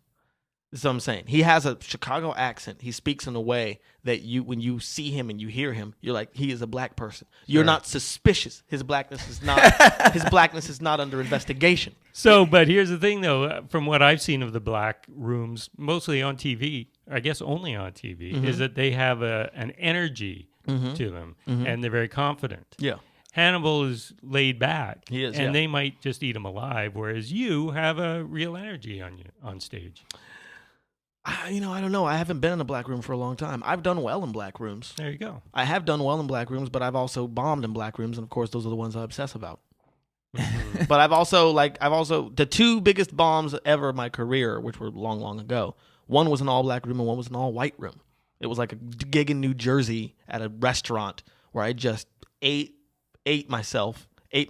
Speaker 3: That's what I'm saying. He has a Chicago accent. He speaks in a way that when you see him and you hear him, you're like, he is a black person. You're not suspicious. His blackness is not under investigation.
Speaker 2: So, but here's the thing, though. From what I've seen of the black rooms, mostly on TV, I guess only on TV, is that they have an energy to them, and they're very confident.
Speaker 3: Yeah.
Speaker 2: Hannibal is laid back.
Speaker 3: He is,
Speaker 2: and they might just eat him alive, whereas you have a real energy on you on stage.
Speaker 3: You know, I don't know. I haven't been in a black room for a long time. I've done well in black rooms.
Speaker 2: There you go.
Speaker 3: I have done well in black rooms, but I've also bombed in black rooms, and of course, those are the ones I obsess about. But I've also the 2 biggest bombs ever in my career, which were long, long ago. One was an all black room, and one was an all white room. It was like a gig in New Jersey at a restaurant where I just ate my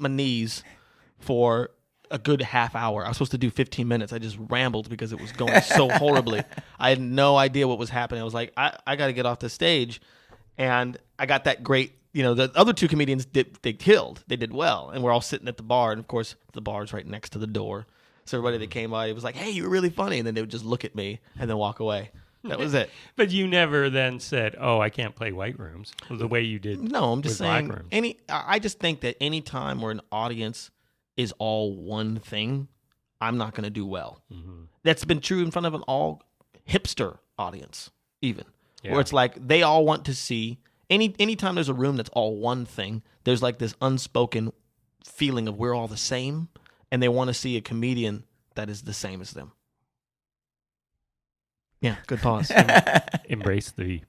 Speaker 3: knees for a good half hour. I was supposed to do 15 minutes. I just rambled because it was going so horribly. I had no idea what was happening. I was like, I got to get off the stage. And I got that great, the other two comedians, they killed. They did well. And we're all sitting at the bar. And, of course, the bar's right next to the door. So everybody that came by, it was like, hey, you were really funny. And then they would just look at me and then walk away. That was it.
Speaker 2: But you never then said, "Oh, I can't play white rooms," the way you did.
Speaker 3: No, I'm just saying.
Speaker 2: Black rooms.
Speaker 3: I just think that any time where an audience is all one thing, I'm not going to do well. Mm-hmm. That's been true in front of an all hipster audience, even where it's like they all want to see. Anytime there's a room that's all one thing, there's like this unspoken feeling of we're all the same, and they want to see a comedian that is the same as them. Yeah, good pause.
Speaker 2: Embrace the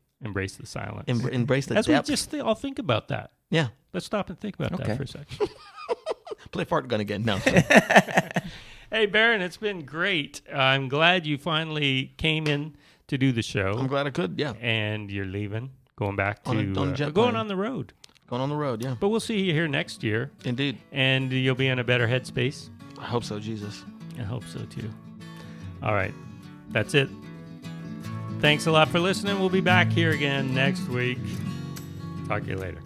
Speaker 2: silence.
Speaker 3: Embrace the
Speaker 2: As
Speaker 3: depth.
Speaker 2: we just all think about that.
Speaker 3: Yeah.
Speaker 2: Let's stop and think about that for a second.
Speaker 3: Play fart gun again. No.
Speaker 2: Hey, Baron, it's been great. I'm glad you finally came in to do the show.
Speaker 3: I'm glad I could, yeah.
Speaker 2: And you're leaving, going back to
Speaker 3: going
Speaker 2: on the road.
Speaker 3: Going on the road, yeah.
Speaker 2: But we'll see you here next year.
Speaker 3: Indeed.
Speaker 2: And you'll be in a better headspace.
Speaker 3: I hope so, Jesus.
Speaker 2: I hope so, too. All right. That's it. Thanks a lot for listening. We'll be back here again next week. Talk to you later.